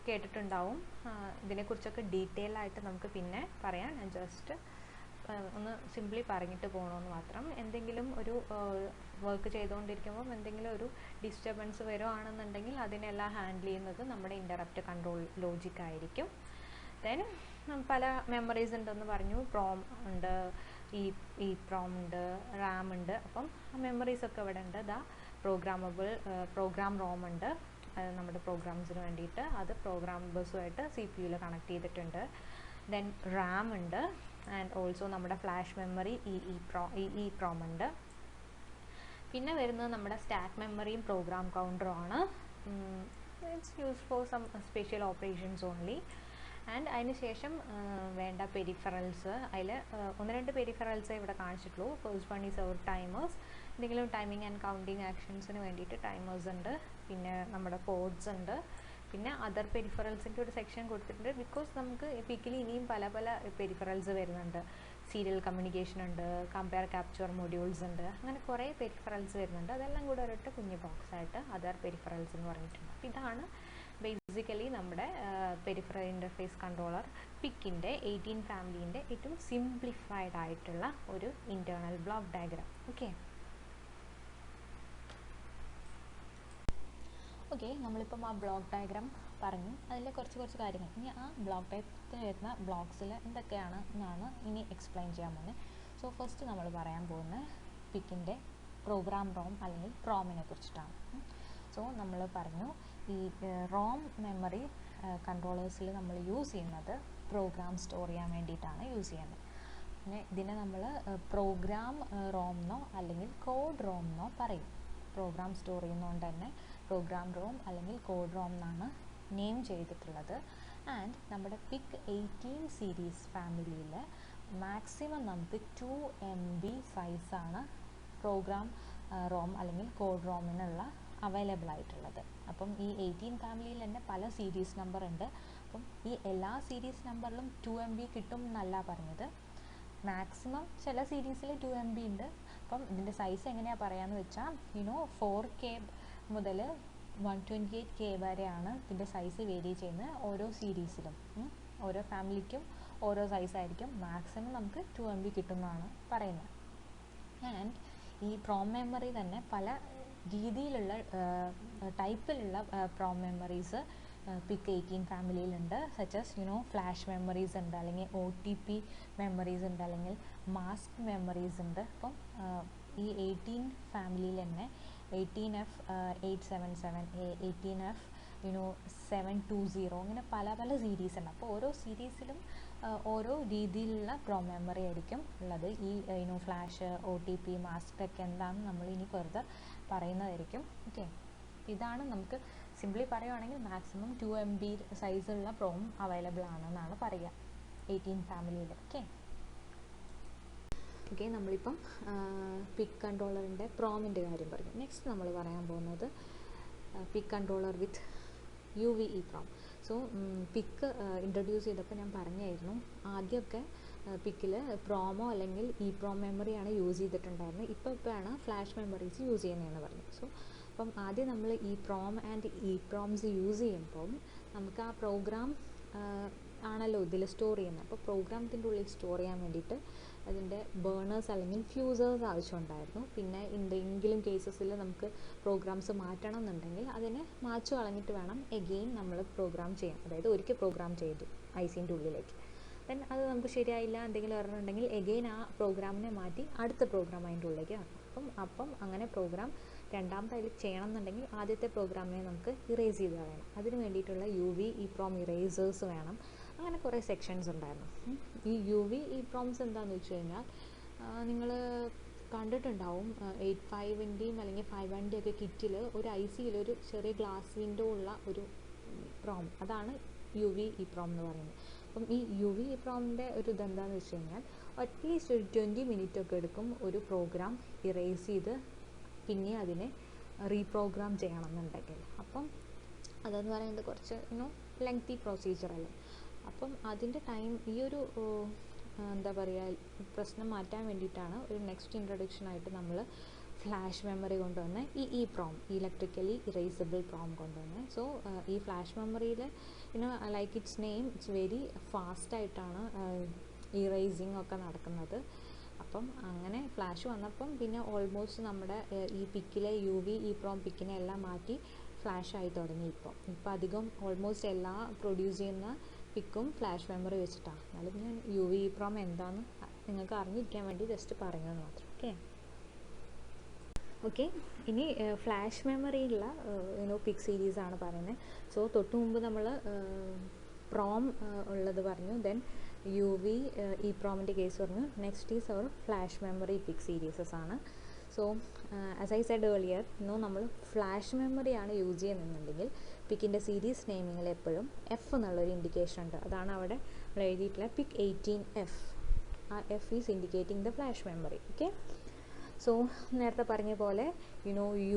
കേട്ടിട്ടുണ്ടാവും. ഇതിനെക്കുറിച്ചൊക്കെ ഡീറ്റെയിൽ ആയിട്ട് നമുക്ക് പിന്നെ പറയാം. ഞാൻ ജസ്റ്റ് ഒന്ന് സിംപ്ലി പറഞ്ഞിട്ട് പോകണമെന്ന് മാത്രം. എന്തെങ്കിലും ഒരു വർക്ക് ചെയ്തുകൊണ്ടിരിക്കുമ്പം എന്തെങ്കിലും ഒരു ഡിസ്റ്റർബൻസ് വരുവാണെന്നുണ്ടെങ്കിൽ അതിനെല്ലാം ഹാൻഡിൽ ചെയ്യുന്നത് നമ്മുടെ ഇൻ്ററപ്റ്റ് കൺട്രോൾ ലോജിക് ആയിരിക്കും. ദെൻ പല മെമ്മറീസ് ഉണ്ടെന്ന് പറഞ്ഞു. പ്രോം ഉണ്ട്, ഈ പ്രോം ഉണ്ട്, റാം ഉണ്ട്. അപ്പം ആ മെമ്മറീസൊക്കെ ഇവിടെ ഉണ്ട്. പ്രോഗ്രാം റോം ഉണ്ട് നമ്മുടെ പ്രോഗ്രാംസിന് വേണ്ടിയിട്ട്. അത് പ്രോഗ്രാം ബസ്സുമായിട്ട് CPU-യിൽ കണക്ട് ചെയ്തിട്ടുണ്ട്. ദെൻ റാം ഉണ്ട് ആൻഡ് ഓൾസോ നമ്മുടെ ഫ്ലാഷ് മെമ്മറി ഇഇ പ്രോം ഉണ്ട്. പിന്നെ വരുന്നത് നമ്മുടെ സ്റ്റാക്ക് മെമ്മറിയും പ്രോഗ്രാം കൗണ്ടറും ആണ്. It's used for some special operations only. And അതിന് ശേഷം വേണ്ട പെരിഫറൽസ്, അതിൽ ഒന്ന് രണ്ട് പെരിഫറൽസേ ഇവിടെ കാണിച്ചിട്ടുള്ളൂ. First one is our timers, എന്തെങ്കിലും ടൈമിങ് ആൻഡ് കൗണ്ടിങ് ആക്ഷൻസിന് വേണ്ടിയിട്ട് ടൈമേഴ്സ് ഉണ്ട്, പിന്നെ നമ്മുടെ പോഡ്സ് ഉണ്ട്, പിന്നെ അതർ പെരിഫറൽസിൻ്റെ ഒരു സെക്ഷൻ കൊടുത്തിട്ടുണ്ട്. ബിക്കോസ് നമുക്ക് പിക്കിൽ ഇനിയും പല പല പെരിഫറൽസ് വരുന്നുണ്ട്. സീരിയൽ കമ്മ്യൂണിക്കേഷൻ ഉണ്ട്, കമ്പയർ ക്യാപ്ചർ മൊഡ്യൂൾസ് ഉണ്ട്, അങ്ങനെ കുറേ പെരിഫറൽസ് വരുന്നുണ്ട്. അതെല്ലാം കൂടെ ഒരൊറ്റ കുഞ്ഞു ബോക്സ് ആയിട്ട് അതർ പെരിഫറൽസ് എന്ന് പറഞ്ഞിട്ടുണ്ട്. അപ്പോൾ ഇതാണ് ബേസിക്കലി നമ്മുടെ പെരിഫറൽ ഇൻ്റർഫേസ് കൺട്രോളർ പിക്കിൻ്റെ 18 ഫാമിലീൻ്റെ ഏറ്റവും സിംപ്ലിഫൈഡ് ആയിട്ടുള്ള ഒരു ഇൻറ്റേർണൽ ബ്ലോക്ക് ഡയഗ്രാം. ഓക്കെ, നമ്മളിപ്പം ആ ബ്ലോക്ക് ഡയഗ്രാം പറഞ്ഞു. അതിലെ കുറച്ച് കാര്യങ്ങൾ ഇനി ആ ബ്ലോക്ക് ഡയഗ്രത്തിൽ വരുന്ന ബ്ലോക്സിൽ എന്തൊക്കെയാണ് എന്നാണ് ഇനി എക്സ്പ്ലെയിൻ ചെയ്യാൻ പോകുന്നത്. സോ ഫസ്റ്റ് നമ്മൾ പറയാൻ പോകുന്നത് പിക്കിൻ്റെ പ്രോഗ്രാം റോം അല്ലെങ്കിൽ പ്രോമിനെ കുറിച്ചിട്ടാണ്. സോ നമ്മൾ പറഞ്ഞു ഈ റോം മെമ്മറി കൺട്രോളേഴ്സിൽ നമ്മൾ യൂസ് ചെയ്യുന്നത് പ്രോഗ്രാം സ്റ്റോർ ചെയ്യാൻ വേണ്ടിയിട്ടാണ് യൂസ് ചെയ്യുന്നത്. പിന്നെ ഇതിനെ നമ്മൾ പ്രോഗ്രാം റോം എന്നോ അല്ലെങ്കിൽ കോഡ് റോം എന്നോ പറയും. പ്രോഗ്രാം സ്റ്റോർ ചെയ്യുന്നതുകൊണ്ട് തന്നെ പ്രോഗ്രാം റോം അല്ലെങ്കിൽ കോഡ് റോം എന്നാണ് നെയിം ചെയ്തിട്ടുള്ളത്. ആൻഡ് നമ്മുടെ പിക്ക് 18 സീരീസ് ഫാമിലിയിൽ മാക്സിമം നമുക്ക് 2 MB സൈസാണ് പ്രോഗ്രാം റോം അല്ലെങ്കിൽ കോഡ് റോമിനുള്ള അവൈലബിൾ ആയിട്ടുള്ളത്. അപ്പം ഈ 18 ഫാമിലിയിൽ തന്നെ പല സീരീസ് നമ്പർ ഉണ്ട്. അപ്പം ഈ എല്ലാ സീരീസ് നമ്പറിലും 2 MB കിട്ടും എന്നല്ല പറഞ്ഞത്. മാക്സിമം ചില സീരീസിൽ 2 MB ഉണ്ട്. അപ്പം ഇതിൻ്റെ സൈസ് എങ്ങനെയാണ് പറയാമെന്ന് വെച്ചാൽ 4K മുതൽ 128K വരെയാണ് ഇതിൻ്റെ സൈസ് വേരി ചെയ്യുന്നത്. ഓരോ സീരീസിലും ഓരോ ഫാമിലിക്കും ഓരോ സൈസായിരിക്കും. മാക്സിമം നമുക്ക് 2 MB കിട്ടുമെന്നാണ് പറയുന്നത്. ആൻഡ് ഈ പ്രോം മെമ്മറി തന്നെ പല രീതിയിലുള്ള ടൈപ്പിലുള്ള പ്രോം മെമ്മറീസ് പിക്ക് 18 ഫാമിലിയിലുണ്ട്. സച്ചസ് ഫ്ലാഷ് മെമ്മറീസ് ഉണ്ട്, അല്ലെങ്കിൽ OTP മെമ്മറീസ് ഉണ്ട്, അല്ലെങ്കിൽ മാസ്ക് മെമ്മറീസ് ഉണ്ട്. അപ്പം ഈ 18 ഫാമിലിയിൽ തന്നെ 18F 877, 18F 720 അങ്ങനെ പല പല സീരീസ് ഉണ്ട്. അപ്പോൾ ഓരോ സീരീസിലും ഓരോ രീതിയിലുള്ള പ്രോം മെമ്മറി ആയിരിക്കും ഉള്ളത്. ഈ ഫ്ലാഷ്, OTP, മാസ്ക് ഒക്കെ എന്താണെന്ന് നമ്മൾ ഇനി ഫർദർ പറയുന്നതായിരിക്കും. ഓക്കെ, ഇതാണ് നമുക്ക് സിംപ്ലി പറയുകയാണെങ്കിൽ മാക്സിമം 2 MB സൈസുള്ള പ്രോം അവൈലബിൾ ആണെന്നാണ് പറയുക 18 ഫാമിലിയിൽ. ഓക്കെ, നമ്മളിപ്പം പിക്ക് കൺട്രോളറിൻ്റെ പ്രോമിൻ്റെ കാര്യം പറഞ്ഞു. നെക്സ്റ്റ് നമ്മൾ പറയാൻ പോകുന്നത് പിക്ക് കൺട്രോളർ വിത്ത് UV EEPROM. സോ പിക്ക് ഇൻട്രൊഡ്യൂസ് ചെയ്തപ്പോൾ ഞാൻ പറഞ്ഞായിരുന്നു ആദ്യമൊക്കെ പിക്കിൽ പ്രോമോ അല്ലെങ്കിൽ EEPROM മെമ്മറിയാണ് യൂസ് ചെയ്തിട്ടുണ്ടായിരുന്നത്. ഇപ്പോഴാണ് ഫ്ലാഷ് മെമ്മറീസ് യൂസ് ചെയ്യുന്നതെന്ന് പറഞ്ഞു. സോ അപ്പം ആദ്യം നമ്മൾ EEPROM ആൻഡ് EEPROMs യൂസ് ചെയ്യുമ്പം നമുക്ക് ആ പ്രോഗ്രാം ആണല്ലോ ഇതിൽ സ്റ്റോർ ചെയ്യുന്നത്. അപ്പോൾ പ്രോഗ്രാമത്തിൻ്റെ ഉള്ളിൽ സ്റ്റോർ ചെയ്യാൻ വേണ്ടിയിട്ട് അതിൻ്റെ ബേണേഴ്സ് അല്ലെങ്കിൽ ഫ്യൂസേഴ്സ് ആവശ്യമുണ്ടായിരുന്നു. പിന്നെ എന്തെങ്കിലും കേസസിൽ നമുക്ക് പ്രോഗ്രാംസ് മാറ്റണം എന്നുണ്ടെങ്കിൽ അതിനെ മാച്ചു കളഞ്ഞിട്ട് വേണം എഗെയിൻ നമ്മൾ പ്രോഗ്രാം ചെയ്യാൻ. അതായത് ഒരിക്കൽ പ്രോഗ്രാം ചെയ്തു ICൻ്റെ ഉള്ളിലേക്ക്, ദെൻ അത് നമുക്ക് ശരിയായില്ല എന്തെങ്കിലും പറഞ്ഞിട്ടുണ്ടെങ്കിൽ എഗെയിൻ ആ പ്രോഗ്രാമിനെ മാറ്റി അടുത്ത പ്രോഗ്രാം അതിൻ്റെ ഉള്ളിലേക്ക് കാണും. അപ്പം അങ്ങനെ പ്രോഗ്രാം രണ്ടാമത്തെ അതിൽ ചെയ്യണം എന്നുണ്ടെങ്കിൽ ആദ്യത്തെ പ്രോഗ്രാമിനെ നമുക്ക് ഇറേസ് ചെയ്ത് കളയണം. അതിന് വേണ്ടിയിട്ടുള്ള UV EEPROM ഇറേസേഴ്സ് വേണം. അങ്ങനെ കുറേ സെക്ഷൻസ് ഉണ്ടായിരുന്നു. ഈ UV EEPROMs എന്താണെന്ന് വെച്ച് കഴിഞ്ഞാൽ നിങ്ങൾ കണ്ടിട്ടുണ്ടാവും 85ൻ്റെയും അല്ലെങ്കിൽ 500 ഒക്കെ കിറ്റിൽ ഒരു ICയിൽ ഒരു ചെറിയ ഗ്ലാസ് വിൻഡോ ഉള്ള ഒരു പ്രോം, അതാണ് UV EEPROM എന്ന് പറയുന്നത്. അപ്പം ഈ UV EEPROMൻ്റെ ഒരു ഇതെന്താണെന്ന് വെച്ച് കഴിഞ്ഞാൽ അറ്റ്ലീസ്റ്റ് ഒരു 20 മിനിറ്റ് ഒക്കെ എടുക്കും ഒരു പ്രോഗ്രാം ഇറേസ് ചെയ്ത് പിന്നെ അതിനെ റീപ്രോഗ്രാം ചെയ്യണമെന്നുണ്ടെങ്കിൽ. അപ്പം അതെന്ന് പറയുന്നത് കുറച്ച് ലെങ്തി പ്രൊസീജിയർ അല്ലേ. അപ്പം അതിൻ്റെ ടൈം ഈ ഒരു എന്താ പറയുക പ്രശ്നം മാറ്റാൻ വേണ്ടിയിട്ടാണ് ഒരു നെക്സ്റ്റ് ഇൻട്രൊഡക്ഷനായിട്ട് നമ്മൾ ഫ്ലാഷ് മെമ്മറി കൊണ്ടുവന്ന് ഈ EEPROM ഇലക്ട്രിക്കലി ഇറേസബിൾ പ്രോം കൊണ്ടുവന്ന്. സോ ഈ ഫ്ലാഷ് മെമ്മറിയിൽ like it's name it's very ഫാസ്റ്റായിട്ടാണ് ഇറേസിങ് ഒക്കെ നടക്കുന്നത്. അപ്പം അങ്ങനെ ഫ്ലാഷ് വന്നപ്പം പിന്നെ ഓൾമോസ്റ്റ് നമ്മുടെ ഈ പിക്കിലെ UV EEPROM പിക്കിനെ എല്ലാം മാറ്റി ഫ്ലാഷ് ആയി തുടങ്ങി. ഇപ്പം അധികം ഓൾമോസ്റ്റ് എല്ലാ പ്രൊഡ്യൂസ് ചെയ്യുന്ന പിക്കും ഫ്ലാഷ് മെമ്മറി വെച്ചിട്ടാണ്. എന്നാലും ഞാൻ UV EEPROM എന്താണെന്ന് നിങ്ങൾക്ക് അറിഞ്ഞിരിക്കാൻ വേണ്ടി ജസ്റ്റ് പറഞ്ഞത് മാത്രം. ഓക്കെ, ഇനി ഫ്ലാഷ് മെമ്മറിയുള്ള പിക് സീരീസാണ് പറയുന്നത്. സോ തൊട്ട് മുമ്പ് നമ്മൾ പ്രോം ഉള്ളത് പറഞ്ഞു, ദെൻ UV EEPROMൻ്റെ കേസ് പറഞ്ഞു. Next is our flash memory PIC series ആണ്. So as I said earlier നമ്മൾ ഫ്ലാഷ് മെമ്മറിയാണ് യൂസ് ചെയ്യുന്നുണ്ടെങ്കിൽ പിക്കിൻ്റെ സീരീസ് നെയിമിങ്ങിൽ എപ്പോഴും എഫ് എന്നുള്ളൊരു ഇൻഡിക്കേഷൻ ഉണ്ട്. അതാണ് അവിടെ നമ്മൾ എഴുതിയിട്ടുള്ള പിക്ക് 18F. ആ F is indicating the flash memory. Okay, so നേരത്തെ പറഞ്ഞ പോലെ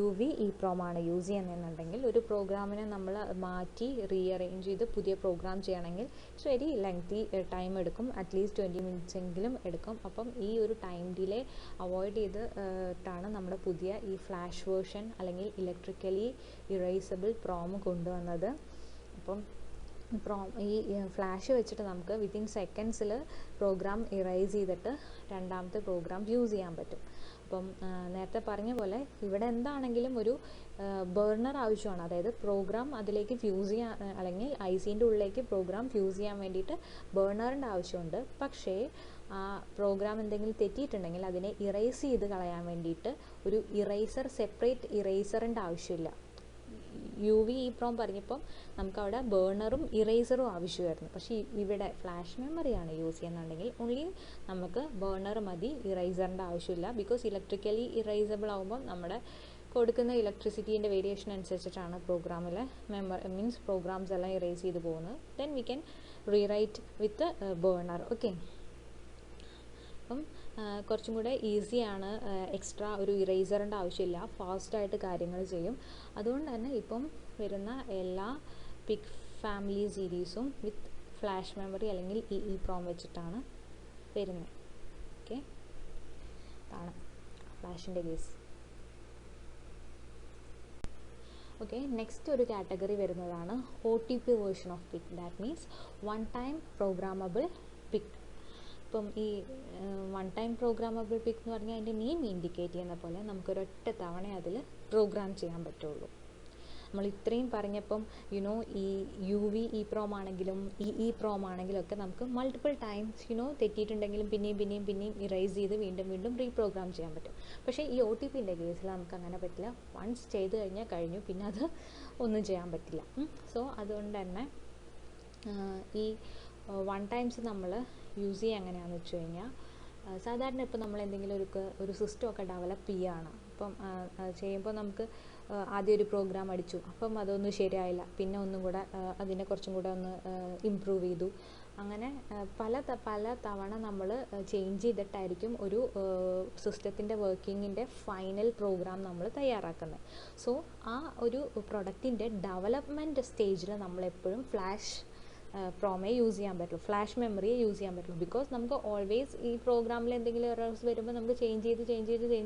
UV EEPROM ആണ് യൂസ് ചെയ്യുന്നതെന്നുണ്ടെങ്കിൽ ഒരു പ്രോഗ്രാമിനെ നമ്മൾ മാറ്റി റീഅറേഞ്ച് ചെയ്ത് പുതിയ പ്രോഗ്രാം ചെയ്യണമെങ്കിൽ ഇറ്റ്സ് വെരി ലെങ്തി ടൈം എടുക്കും, അറ്റ്ലീസ്റ്റ് 20 minutes എങ്കിലും എടുക്കും. അപ്പം ഈ ഒരു ടൈം ഡിലേ അവോയ്ഡ് ചെയ്തിട്ടാണ് നമ്മുടെ പുതിയ ഈ ഫ്ലാഷ് വേർഷൻ അല്ലെങ്കിൽ ഇലക്ട്രിക്കലി ഇറേസബിൾ പ്രോം കൊണ്ടുവന്നത്. അപ്പം ഈ ഫ്ലാഷ് വെച്ചിട്ട് നമുക്ക് വിത്തിൻ സെക്കൻഡ്സിൽ പ്രോഗ്രാം ഇറേസ് ചെയ്തിട്ട് രണ്ടാമത്തെ പ്രോഗ്രാം യൂസ് ചെയ്യാൻ പറ്റും. അപ്പം നേരത്തെ പറഞ്ഞ പോലെ ഇവിടെ എന്താണെങ്കിലും ഒരു ബർണർ ആവശ്യമാണ്. അതായത് പ്രോഗ്രാം അതിലേക്ക് ഫ്യൂസ് ചെയ്യാൻ അല്ലെങ്കിൽ ഐസിൻ്റെ ഉള്ളിലേക്ക് പ്രോഗ്രാം ഫ്യൂസ് ചെയ്യാൻ വേണ്ടിയിട്ട് ബർണറിൻ്റെ ആവശ്യമുണ്ട്. പക്ഷേ ആ പ്രോഗ്രാം എന്തെങ്കിലും തെറ്റിയിട്ടുണ്ടെങ്കിൽ അതിനെ ഇറേസ് ചെയ്ത് കളയാൻ വേണ്ടിയിട്ട് ഒരു സെപ്പറേറ്റ് ഇറേസറിൻ്റെ ആവശ്യമില്ല. UV EEPROM പറഞ്ഞപ്പം നമുക്കവിടെ ബേണറും ഇറേസറും ആവശ്യമായിരുന്നു. പക്ഷേ ഇവിടെ ഫ്ലാഷ് മെമ്മറിയാണ് യൂസ് ചെയ്യുന്നുണ്ടെങ്കിൽ ഓൺലി നമുക്ക് ബേണർ മതി, ഇറേസറിൻ്റെ ആവശ്യമില്ല. ബിക്കോസ് ഇലക്ട്രിക്കലി ഇറേസബിൾ ആകുമ്പോൾ നമ്മുടെ കൊടുക്കുന്ന ഇലക്ട്രിസിറ്റീൻ്റെ വേരിയേഷൻ അനുസരിച്ചിട്ടാണ് പ്രോഗ്രാമിലെ പ്രോഗ്രാംസ് എല്ലാം ഇറേസ് ചെയ്ത് പോകുന്നത്. Then we can rewrite with burner. Okay, അപ്പം കുറച്ചും കൂടെ ഈസിയാണ്, എക്സ്ട്രാ ഒരു ഇറേസറിൻ്റെ ആവശ്യമില്ല, ഫാസ്റ്റായിട്ട് കാര്യങ്ങൾ ചെയ്യും. അതുകൊണ്ട് തന്നെ ഇപ്പം വരുന്ന എല്ലാ പിക് ഫാമിലി സീരീസും വിത്ത് ഫ്ലാഷ് മെമ്മറി അല്ലെങ്കിൽ EEPROM വെച്ചിട്ടാണ് വരുന്നത്. ഓക്കെ, അതാണ് ഫ്ലാഷിൻ്റെ കേസ്. ഓക്കെ, നെക്സ്റ്റ് ഒരു കാറ്റഗറി വരുന്നതാണ് OTP version of PIC. That means one time programmable PIC. ഇപ്പം ഈ വൺ ടൈം പ്രോഗ്രാമബിൾ പിക് എന്ന് പറഞ്ഞാൽ അതിൻ്റെ നെയിം ഇൻഡിക്കേറ്റ് ചെയ്യുന്ന പോലെ നമുക്കൊരൊറ്റ തവണ അതിൽ പ്രോഗ്രാം ചെയ്യാൻ പറ്റുള്ളൂ. നമ്മൾ ഇത്രയും പറഞ്ഞപ്പം ഈ UV EEPROM ആണെങ്കിലും EEPROM ആണെങ്കിലും ഒക്കെ നമുക്ക് മൾട്ടിപ്പിൾ ടൈംസ് തെറ്റിയിട്ടുണ്ടെങ്കിലും പിന്നെയും ഇറേസ് ചെയ്ത് വീണ്ടും റീപ്രോഗ്രാം ചെയ്യാൻ പറ്റും. പക്ഷേ ഈ OTPൻ്റെ കേസിൽ നമുക്ക് അങ്ങനെ പറ്റില്ല. വൺസ് ചെയ്ത് കഴിഞ്ഞാൽ കഴിഞ്ഞു, പിന്നെ അത് ഒന്നും ചെയ്യാൻ പറ്റില്ല. സോ അതുകൊണ്ട് തന്നെ ഈ വൺ ടൈംസ് നമ്മൾ യൂസ് ചെയ്യുക എങ്ങനെയാണെന്ന് വെച്ച് കഴിഞ്ഞാൽ, സാധാരണ ഇപ്പോൾ നമ്മൾ എന്തെങ്കിലും ഒരു സിസ്റ്റമൊക്കെ ഡെവലപ്പ് ചെയ്യുകയാണ്. അപ്പം ചെയ്യുമ്പോൾ നമുക്ക് ആദ്യം ഒരു പ്രോഗ്രാം അടിച്ചു, അപ്പം അതൊന്നും ശരിയായില്ല, പിന്നെ ഒന്നും കൂടെ അതിനെ കുറച്ചും കൂടെ ഒന്ന് ഇമ്പ്രൂവ് ചെയ്തു. അങ്ങനെ പല തവണ നമ്മൾ ചേഞ്ച് ചെയ്തിട്ടായിരിക്കും ഒരു സിസ്റ്റത്തിൻ്റെ വർക്കിങ്ങിൻ്റെ ഫൈനൽ പ്രോഗ്രാം നമ്മൾ തയ്യാറാക്കുന്നത്. സോ ആ ഒരു പ്രൊഡക്റ്റിൻ്റെ ഡെവലപ്മെൻറ്റ് സ്റ്റേജിൽ നമ്മളെപ്പോഴും ഫ്ലാഷ് പ്രോമേ യൂസ് ചെയ്യാൻ പറ്റുള്ളൂ, ഫ്ലാഷ് മെമ്മറിയെ യൂസ് ചെയ്യാൻ പറ്റുള്ളൂ. ബിക്കോസ് നമുക്ക് ഓൾവേസ് ഈ പ്രോഗ്രാമിൽ എന്തെങ്കിലും എറേഴ്സ് വരുമ്പോൾ നമുക്ക് ചേഞ്ച്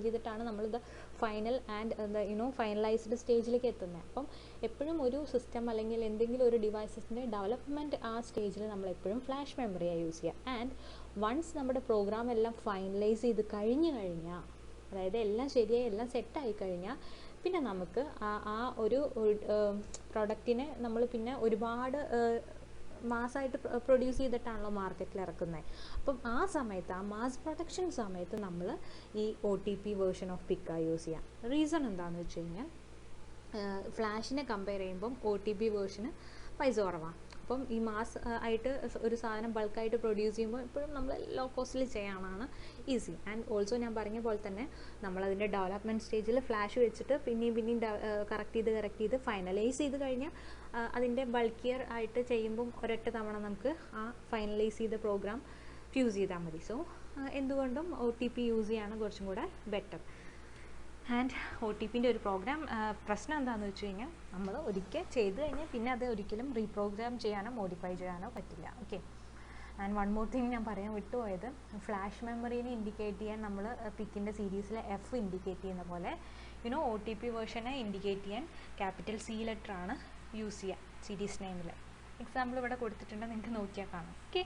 ചെയ്തിട്ടാണ് നമ്മളിത് ഫൈനൽ ആൻഡ് ഫൈനലൈസ്ഡ് സ്റ്റേജിലേക്ക് എത്തുന്നത്. അപ്പം എപ്പോഴും ഒരു സിസ്റ്റം അല്ലെങ്കിൽ എന്തെങ്കിലും ഒരു ഡിവൈസസിൻ്റെ ഡെവലപ്മെൻറ്റ് ആ സ്റ്റേജിൽ നമ്മളെപ്പോഴും ഫ്ലാഷ് മെമ്മറിയാണ് യൂസ് ചെയ്യുക. ആൻഡ് വൺസ് നമ്മുടെ പ്രോഗ്രാം എല്ലാം ഫൈനലൈസ് ചെയ്ത് കഴിഞ്ഞാൽ, അതായത് എല്ലാം ശരിയായി എല്ലാം സെറ്റായി കഴിഞ്ഞാൽ, പിന്നെ നമുക്ക് ആ ഒരു പ്രൊഡക്റ്റിനെ നമ്മൾ പിന്നെ ഒരുപാട് മാസ്സായിട്ട് പ്രൊഡ്യൂസ് ചെയ്തിട്ടാണല്ലോ മാർക്കറ്റിൽ ഇറക്കുന്നത്. അപ്പം ആ സമയത്ത്, ആ മാസ് പ്രൊഡക്ഷൻ സമയത്ത് നമ്മൾ ഈ OTP വേർഷൻ ഓഫ് പിക്കാണ് യൂസ് ചെയ്യാം. റീസൺ എന്താണെന്ന് വെച്ച് കഴിഞ്ഞാൽ, ഫ്ലാഷിനെ കമ്പയർ ചെയ്യുമ്പം OTP വേർഷന് പൈസ കുറവാണ്. അപ്പം ഈ മാസ് ആയിട്ട് ഒരു സാധനം ബൾക്കായിട്ട് പ്രൊഡ്യൂസ് ചെയ്യുമ്പോൾ എപ്പോഴും നമ്മൾ ലോ കോസ്റ്റിൽ ചെയ്യാനാണ് ഈസി. ആൻഡ് ഓൾസോ ഞാൻ പറഞ്ഞ പോലെ തന്നെ നമ്മളതിൻ്റെ ഡെവലപ്മെൻറ്റ് സ്റ്റേജിൽ ഫ്ലാഷ് വെച്ചിട്ട് പിന്നെയും കറക്റ്റ് ചെയ്ത് ഫൈനലൈസ് ചെയ്ത് കഴിഞ്ഞാൽ അതിൻ്റെ ബൾക്കിയർ ആയിട്ട് ചെയ്യുമ്പം ഒരൊറ്റ തവണ നമുക്ക് ആ ഫൈനലൈസ് ചെയ്ത പ്രോഗ്രാം ഫ്യൂസ് ചെയ്താൽ മതി. സോ എന്തുകൊണ്ടും OTP യൂസ് ചെയ്യാണ് കുറച്ചും കൂടെ ബെറ്റർ. ആൻഡ് OTPൻ്റെ ഒരു പ്രശ്നം എന്താണെന്ന് വെച്ച് കഴിഞ്ഞാൽ, നമ്മൾ ഒരിക്കൽ ചെയ്ത് കഴിഞ്ഞാൽ പിന്നെ അത് ഒരിക്കലും റീപ്രോഗ്രാം ചെയ്യാനോ മോഡിഫൈ ചെയ്യാനോ പറ്റില്ല. Okay, and one more thing ഞാൻ പറയാൻ വിട്ടുപോയത്, ഫ്ലാഷ് മെമ്മറീനെ ഇൻഡിക്കേറ്റ് ചെയ്യാൻ നമ്മൾ പിക്കിൻ്റെ സീരീസിലെ F ഇൻഡിക്കേറ്റ് ചെയ്യുന്ന പോലെ OTP വേർഷനെ ഇൻഡിക്കേറ്റ് ചെയ്യാൻ ക്യാപിറ്റൽ C ലെറ്ററാണ് യൂസ് ചെയ്യുക സീരീസ് നെയിമിൽ. എക്സാമ്പിൾ ഇവിടെ കൊടുത്തിട്ടുണ്ട്, നിങ്ങൾക്ക് നോക്കിയാൽ കാണാം. ഓക്കെ,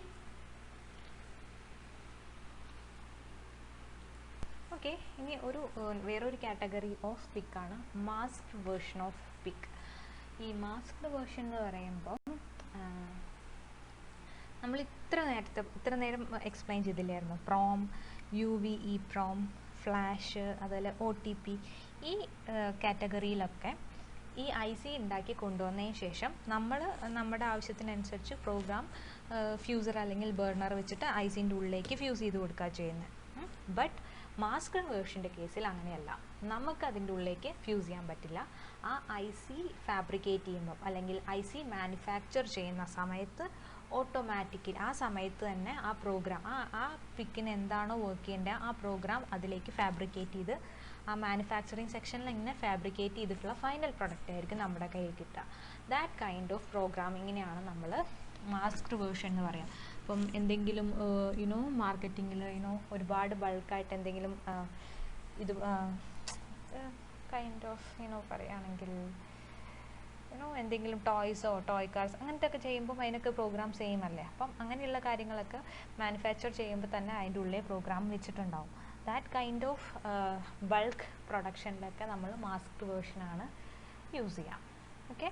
ഓക്കെ, ഇനി വേറൊരു കാറ്റഗറി ഓഫ് പിക്കാണ് മാസ്ക്ഡ് വേർഷൻ ഓഫ് പിക്ക്. ഈ മാസ്ക്ഡ് വേർഷൻ എന്ന് പറയുമ്പോൾ നമ്മൾ ഇത്ര നേരം എക്സ്പ്ലെയിൻ ചെയ്തില്ലായിരുന്നു, പ്രോം, UV EEPROM, ഫ്ലാഷ്, അതുപോലെ OTP. ഈ കാറ്റഗറിയിലൊക്കെ ഈ IC ഉണ്ടാക്കി കൊണ്ടുവന്നതിന് ശേഷം നമ്മൾ നമ്മുടെ ആവശ്യത്തിനനുസരിച്ച് പ്രോഗ്രാം ഫ്യൂസർ അല്ലെങ്കിൽ ബർണർ വെച്ചിട്ട് ICൻ്റെ ഉള്ളിലേക്ക് ഫ്യൂസ് ചെയ്ത് കൊടുക്കുക ചെയ്യുന്നത്. ബട്ട് മാസ്ക്ഡ് വേർഷൻ്റെ കേസിൽ അങ്ങനെയല്ല, നമുക്ക് അതിൻ്റെ ഉള്ളിലേക്ക് ഫ്യൂസ് ചെയ്യാൻ പറ്റില്ല. ആ IC ഫാബ്രിക്കേറ്റ് ചെയ്യുമ്പോൾ അല്ലെങ്കിൽ IC മാനുഫാക്ചർ ചെയ്യുന്ന സമയത്ത് ഓട്ടോമാറ്റിക്കലി ആ സമയത്ത് തന്നെ ആ പ്രോഗ്രാം ആ പിക്കിന് എന്താണോ വർക്ക് ചെയ്യേണ്ടത് ആ പ്രോഗ്രാം അതിലേക്ക് ഫാബ്രിക്കേറ്റ് ചെയ്ത് ആ മാനുഫാക്ചറിങ് സെക്ഷനിൽ ഇങ്ങനെ ഫാബ്രിക്കേറ്റ് ചെയ്തിട്ടുള്ള ഫൈനൽ പ്രൊഡക്റ്റ് ആയിരിക്കും നമ്മുടെ കയ്യിൽ കിട്ടുക. ദാറ്റ് കൈൻഡ് ഓഫ് പ്രോഗ്രാമിങ്ങിനെയാണ് നമ്മൾ മാസ്ക്ഡ് വേർഷൻ എന്ന് പറയാം. അപ്പം എന്തെങ്കിലും മാർക്കറ്റിങ്ങിൽ ഒരുപാട് ബൾക്കായിട്ട് എന്തെങ്കിലും ഇത് കൈൻഡ് ഓഫ് പറയുകയാണെങ്കിൽ എന്തെങ്കിലും ടോയ്സോ ടോയ് കാർസ് അങ്ങനത്തെ ഒക്കെ ചെയ്യുമ്പോൾ അതിനൊക്കെ പ്രോഗ്രാം സെയിം അല്ലേ. അപ്പം അങ്ങനെയുള്ള കാര്യങ്ങളൊക്കെ മാനുഫാക്ചർ ചെയ്യുമ്പോൾ തന്നെ അതിൻ്റെ ഉള്ളിൽ പ്രോഗ്രാം വെച്ചിട്ടുണ്ടാവും. ദാറ്റ് കൈൻഡ് ഓഫ് ബൾക്ക് പ്രൊഡക്ഷനിലൊക്കെ നമ്മൾ മാസ്ക്ഡ് വേർഷനാണ് യൂസ് ചെയ്യാം. ഓക്കെ,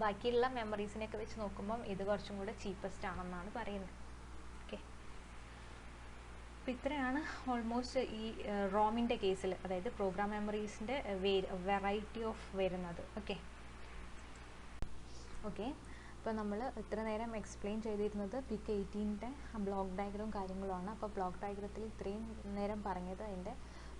ബാക്കിയുള്ള മെമ്മറീസിനെയൊക്കെ വെച്ച് നോക്കുമ്പം ഇത് കുറച്ചും കൂടെ ചീപ്പസ്റ്റ് ആണെന്നാണ് പറയുന്നത്. ഓക്കെ, അപ്പോൾ ഇത്രയാണ് ഓൾമോസ്റ്റ് ഈ റോമിൻ്റെ കേസിൽ, അതായത് പ്രോഗ്രാം മെമ്മറീസിൻ്റെ വെറൈറ്റി ഓഫ് വരുന്നത്. ഓക്കെ, അപ്പോൾ നമ്മൾ ഇത്ര നേരം എക്സ്പ്ലെയിൻ ചെയ്തിരുന്നത് PIC 18ൻ്റെ ബ്ലോക്ക് ഡയഗ്രാം കാര്യങ്ങളുമാണ്. അപ്പോൾ ബ്ലോക്ക് ഡയഗ്രത്തിൽ ഇത്രയും നേരം പറഞ്ഞത് അതിൻ്റെ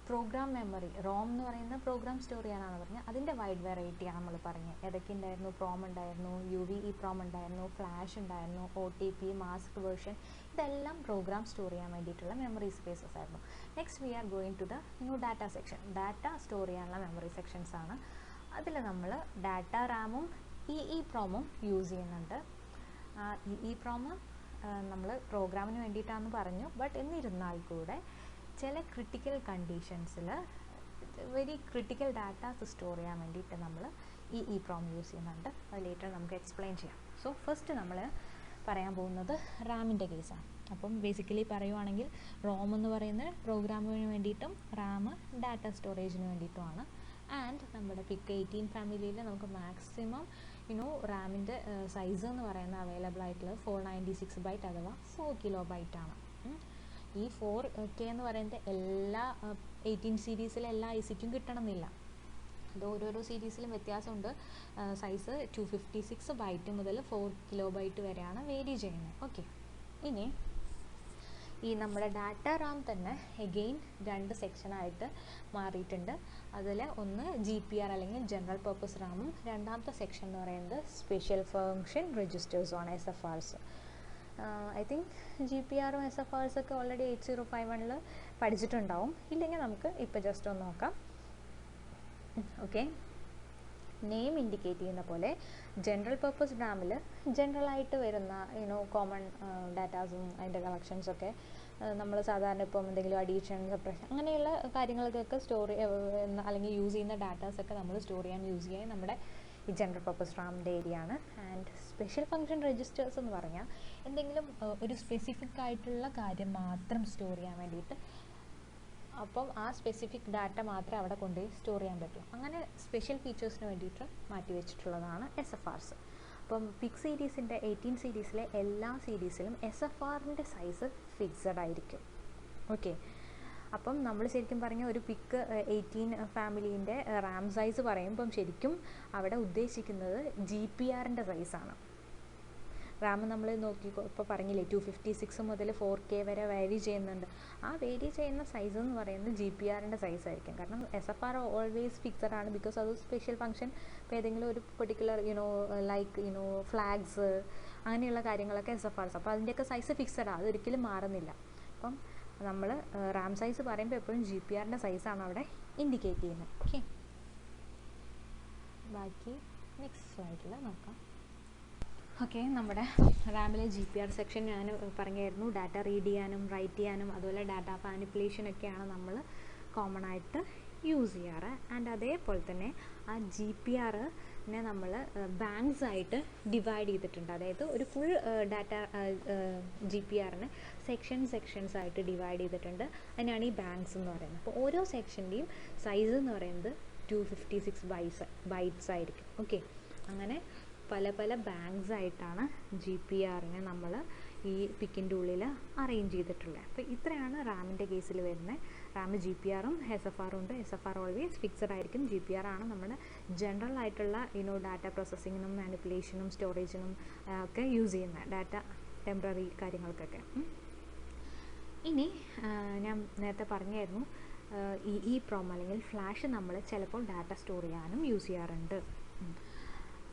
പ്രോഗ്രാം മെമ്മറി, റോം എന്ന് പറയുന്ന പ്രോഗ്രാം സ്റ്റോർ ചെയ്യാനാണ് പറഞ്ഞത്. അതിൻ്റെ വൈഡ് വെറൈറ്റിയാണ് നമ്മൾ പറഞ്ഞത്. ഏതൊക്കെ ഉണ്ടായിരുന്നു? പ്രോം ഉണ്ടായിരുന്നു, UVE-PROM ഉണ്ടായിരുന്നു, ഫ്ലാഷ് ഉണ്ടായിരുന്നു, OTP, മാസ്ക് വേർഷൻ, ഇതെല്ലാം പ്രോഗ്രാം സ്റ്റോർ ചെയ്യാൻ വേണ്ടിയിട്ടുള്ള മെമ്മറി സ്പേസസ് ആയിരുന്നു. Next we are going to the data section. Data store ചെയ്യാനുള്ള മെമ്മറി സെക്ഷൻസ് ആണ്. അതിൽ നമ്മൾ ഡാറ്റ റാമും EEPROM-ഉം യൂസ് ചെയ്യുന്നുണ്ട്. EEPROM നമ്മൾ പ്രോഗ്രാമിന് വേണ്ടിയിട്ടാണെന്ന് പറഞ്ഞു. ബട്ട് എന്നിരുന്നാൽ കൂടെ ചില ക്രിട്ടിക്കൽ കണ്ടീഷൻസിൽ വെരി ക്രിട്ടിക്കൽ ഡാറ്റാസ് സ്റ്റോർ ചെയ്യാൻ വേണ്ടിയിട്ട് നമ്മൾ EEPROM യൂസ് ചെയ്യുന്നുണ്ട്. അത് ലേറ്റർ നമുക്ക് എക്സ്പ്ലെയിൻ ചെയ്യാം. സോ ഫസ്റ്റ് നമ്മൾ പറയാൻ പോകുന്നത് റാമിൻ്റെ കേസാണ്. അപ്പം ബേസിക്കലി പറയുവാണെങ്കിൽ റോം എന്ന് പറയുന്നത് പ്രോഗ്രാമിന് വേണ്ടിയിട്ടും റാം ഡാറ്റ സ്റ്റോറേജിന് വേണ്ടിയിട്ടുമാണ്. ആൻഡ് നമ്മുടെ PIC 18 ഫാമിലിയിൽ നമുക്ക് മാക്സിമം റാമിൻ്റെ സൈസ് എന്ന് പറയുന്നത് അവൈലബിൾ ആയിട്ടുള്ളത് 496 ബൈറ്റ് അഥവാ 4 കിലോബൈറ്റ് ആണ്. ഈ 4K എന്ന് പറയുന്നത് എല്ലാ 18 സീരീസിലെ എല്ലാ ICക്കും കിട്ടണമെന്നില്ല. അത് ഓരോരോ സീരീസിലും വ്യത്യാസമുണ്ട്. സൈസ് 256 ബൈറ്റ് മുതൽ 4 കിലോബൈറ്റ് വരെയാണ് വേരി ചെയ്യുന്നത്. ഓക്കെ, ഇനി ഈ നമ്മുടെ ഡാറ്റ റാം തന്നെ എഗെയിൻ 2 സെക്ഷനായിട്ട് മാറിയിട്ടുണ്ട്. അതിൽ ഒന്ന് GPR അല്ലെങ്കിൽ ജനറൽ പർപ്പസ് റാമും രണ്ടാമത്തെ സെക്ഷൻ എന്ന് പറയുന്നത് സ്പെഷ്യൽ ഫങ്ഷൻ രജിസ്റ്റേഴ്സുമാണ്, SFRs. ഐ തിങ്ക് GPRും SFRs ഒക്കെ ഓൾറെഡി 8051-ൽ പഠിച്ചിട്ടുണ്ടാവും. ഇല്ലെങ്കിൽ നമുക്ക് ഇപ്പോൾ ജസ്റ്റ് ഒന്ന് നോക്കാം. ഓക്കെ, നെയിം ഇൻഡിക്കേറ്റ് ചെയ്യുന്ന പോലെ ജനറൽ പർപ്പസ് റാമിൽ ജനറലായിട്ട് വരുന്ന കോമൺ ഡാറ്റാസും അതിൻ്റെ കളക്ഷൻസൊക്കെ നമ്മൾ സാധാരണ ഇപ്പം എന്തെങ്കിലും അഡീഷൻ, സബ്ട്രാക്ഷൻ അങ്ങനെയുള്ള കാര്യങ്ങൾക്കൊക്കെ സ്റ്റോർ അല്ലെങ്കിൽ യൂസ് ചെയ്യുന്ന ഡാറ്റാസൊക്കെ നമ്മൾ സ്റ്റോർ ചെയ്യാൻ യൂസ് ചെയ്യാൻ നമ്മുടെ ഈ ജനറൽ പർപ്പസ് റാമിൻ്റെ ഏരിയ ആണ്. ആൻഡ് സ്പെഷ്യൽ ഫങ്ഷൻ രജിസ്റ്റേഴ്സ് എന്ന് പറഞ്ഞാൽ എന്തെങ്കിലും ഒരു സ്പെസിഫിക് ആയിട്ടുള്ള കാര്യം മാത്രം സ്റ്റോർ ചെയ്യാൻ വേണ്ടിയിട്ട്, അപ്പം ആ സ്പെസിഫിക് ഡാറ്റ മാത്രമേ അവിടെ കൊണ്ടുപോയി സ്റ്റോർ ചെയ്യാൻ പറ്റൂ. അങ്ങനെ സ്പെഷ്യൽ ഫീച്ചേഴ്സിന് വേണ്ടിയിട്ട് മാറ്റി വെച്ചിട്ടുള്ളതാണ് SFRs. അപ്പം PIC സീരീസിൻ്റെ 18 സീരീസിലെ എല്ലാ സീരീസിലും SFRൻ്റെ സൈസ് ഫിക്സഡ് ആയിരിക്കും. ഓക്കെ, അപ്പം നമ്മൾ ശരിക്കും പറഞ്ഞാൽ ഒരു PIC 18 ഫാമിലീൻ്റെ റാം സൈസ് പറയുമ്പം ശരിക്കും അവിടെ ഉദ്ദേശിക്കുന്നത് GPRൻ്റെ സൈസാണ്. റാം നമ്മൾ നോക്കി ഇപ്പോൾ പറഞ്ഞില്ലേ 256 മുതൽ 4K വരെ വേരി ചെയ്യുന്നുണ്ട്. ആ വേരി ചെയ്യുന്ന സൈസ് എന്ന് പറയുന്നത് GPRൻ്റെ സൈസ് ആയിരിക്കും. കാരണം SFR ഓൾവേസ് ഫിക്സഡ് ആണ്. ബിക്കോസ് അത് സ്പെഷ്യൽ ഫങ്ഷൻ ഇപ്പോൾ ഏതെങ്കിലും ഒരു പെർട്ടിക്കുലർ ലൈക്ക് ഫ്ലാഗ്സ് അങ്ങനെയുള്ള കാര്യങ്ങളൊക്കെ SFRs. അപ്പോൾ അതിൻ്റെയൊക്കെ സൈസ് ഫിക്സഡ് ആണ്, അതൊരിക്കലും മാറുന്നില്ല. അപ്പം നമ്മൾ റാം സൈസ് പറയുമ്പോൾ എപ്പോഴും GPRൻ്റെ സൈസാണ് അവിടെ ഇൻഡിക്കേറ്റ് ചെയ്യുന്നത്. ഓക്കെ, ബാക്കി നെക്സ്റ്റ് സ്ലൈഡിൽ നോക്കാം. ഓക്കെ, നമ്മുടെ റാമിലെ GPR സെക്ഷൻ ഞാൻ പറഞ്ഞായിരുന്നു. ഡാറ്റ റീഡ് ചെയ്യാനും റൈറ്റ് ചെയ്യാനും അതുപോലെ ഡാറ്റ മാനിപ്പുലേഷനൊക്കെയാണ് നമ്മൾ കോമൺ ആയിട്ട് യൂസ് ചെയ്യാറ്. ആൻഡ് അതേപോലെ തന്നെ ആ GPRനെ നമ്മൾ ബാങ്ക്സ് ആയിട്ട് ഡിവൈഡ് ചെയ്തിട്ടുണ്ട്. അതായത് ഒരു ഫുൾ ഡാറ്റ GPRനെ സെക്ഷൻസ് ആയിട്ട് ഡിവൈഡ് ചെയ്തിട്ടുണ്ട്. അതിനാണ് ഈ ബാങ്ക്സ് എന്ന് പറയുന്നത്. അപ്പോൾ ഓരോ സെക്ഷൻ്റെയും സൈസ് എന്ന് പറയുന്നത് 256 ബൈറ്റ്സ് ആയിരിക്കും. ഓക്കെ, അങ്ങനെ പല പല ബാങ്ക്സ് ആയിട്ടാണ് GPRനെ നമ്മൾ ഈ പിക്കിൻ്റെ ഉള്ളിൽ അറേഞ്ച് ചെയ്തിട്ടുള്ളത്. അപ്പോൾ ഇത്രയാണ് റാമിൻ്റെ കേസിൽ വരുന്നത്. റാം GPRും SFRും ഉണ്ട്. SFR ഓൾവേസ് ഫിക്സഡ് ആയിരിക്കും. GPR ആണ് നമ്മുടെ ജനറൽ ആയിട്ടുള്ള ഡാറ്റ പ്രോസസ്സിങ്ങിനും മാനിപ്പുലേഷനും സ്റ്റോറേജിനും ഒക്കെ യൂസ് ചെയ്യുന്ന ഡാറ്റ ടെമ്പററി കാര്യങ്ങൾക്കൊക്കെ. ഇനി ഞാൻ നേരത്തെ പറഞ്ഞായിരുന്നു ഈ പ്രോം അല്ലെങ്കിൽ ഫ്ലാഷ് നമ്മൾ ചിലപ്പോൾ ഡാറ്റ സ്റ്റോർ ചെയ്യാനും യൂസ് ചെയ്യാറുണ്ട്.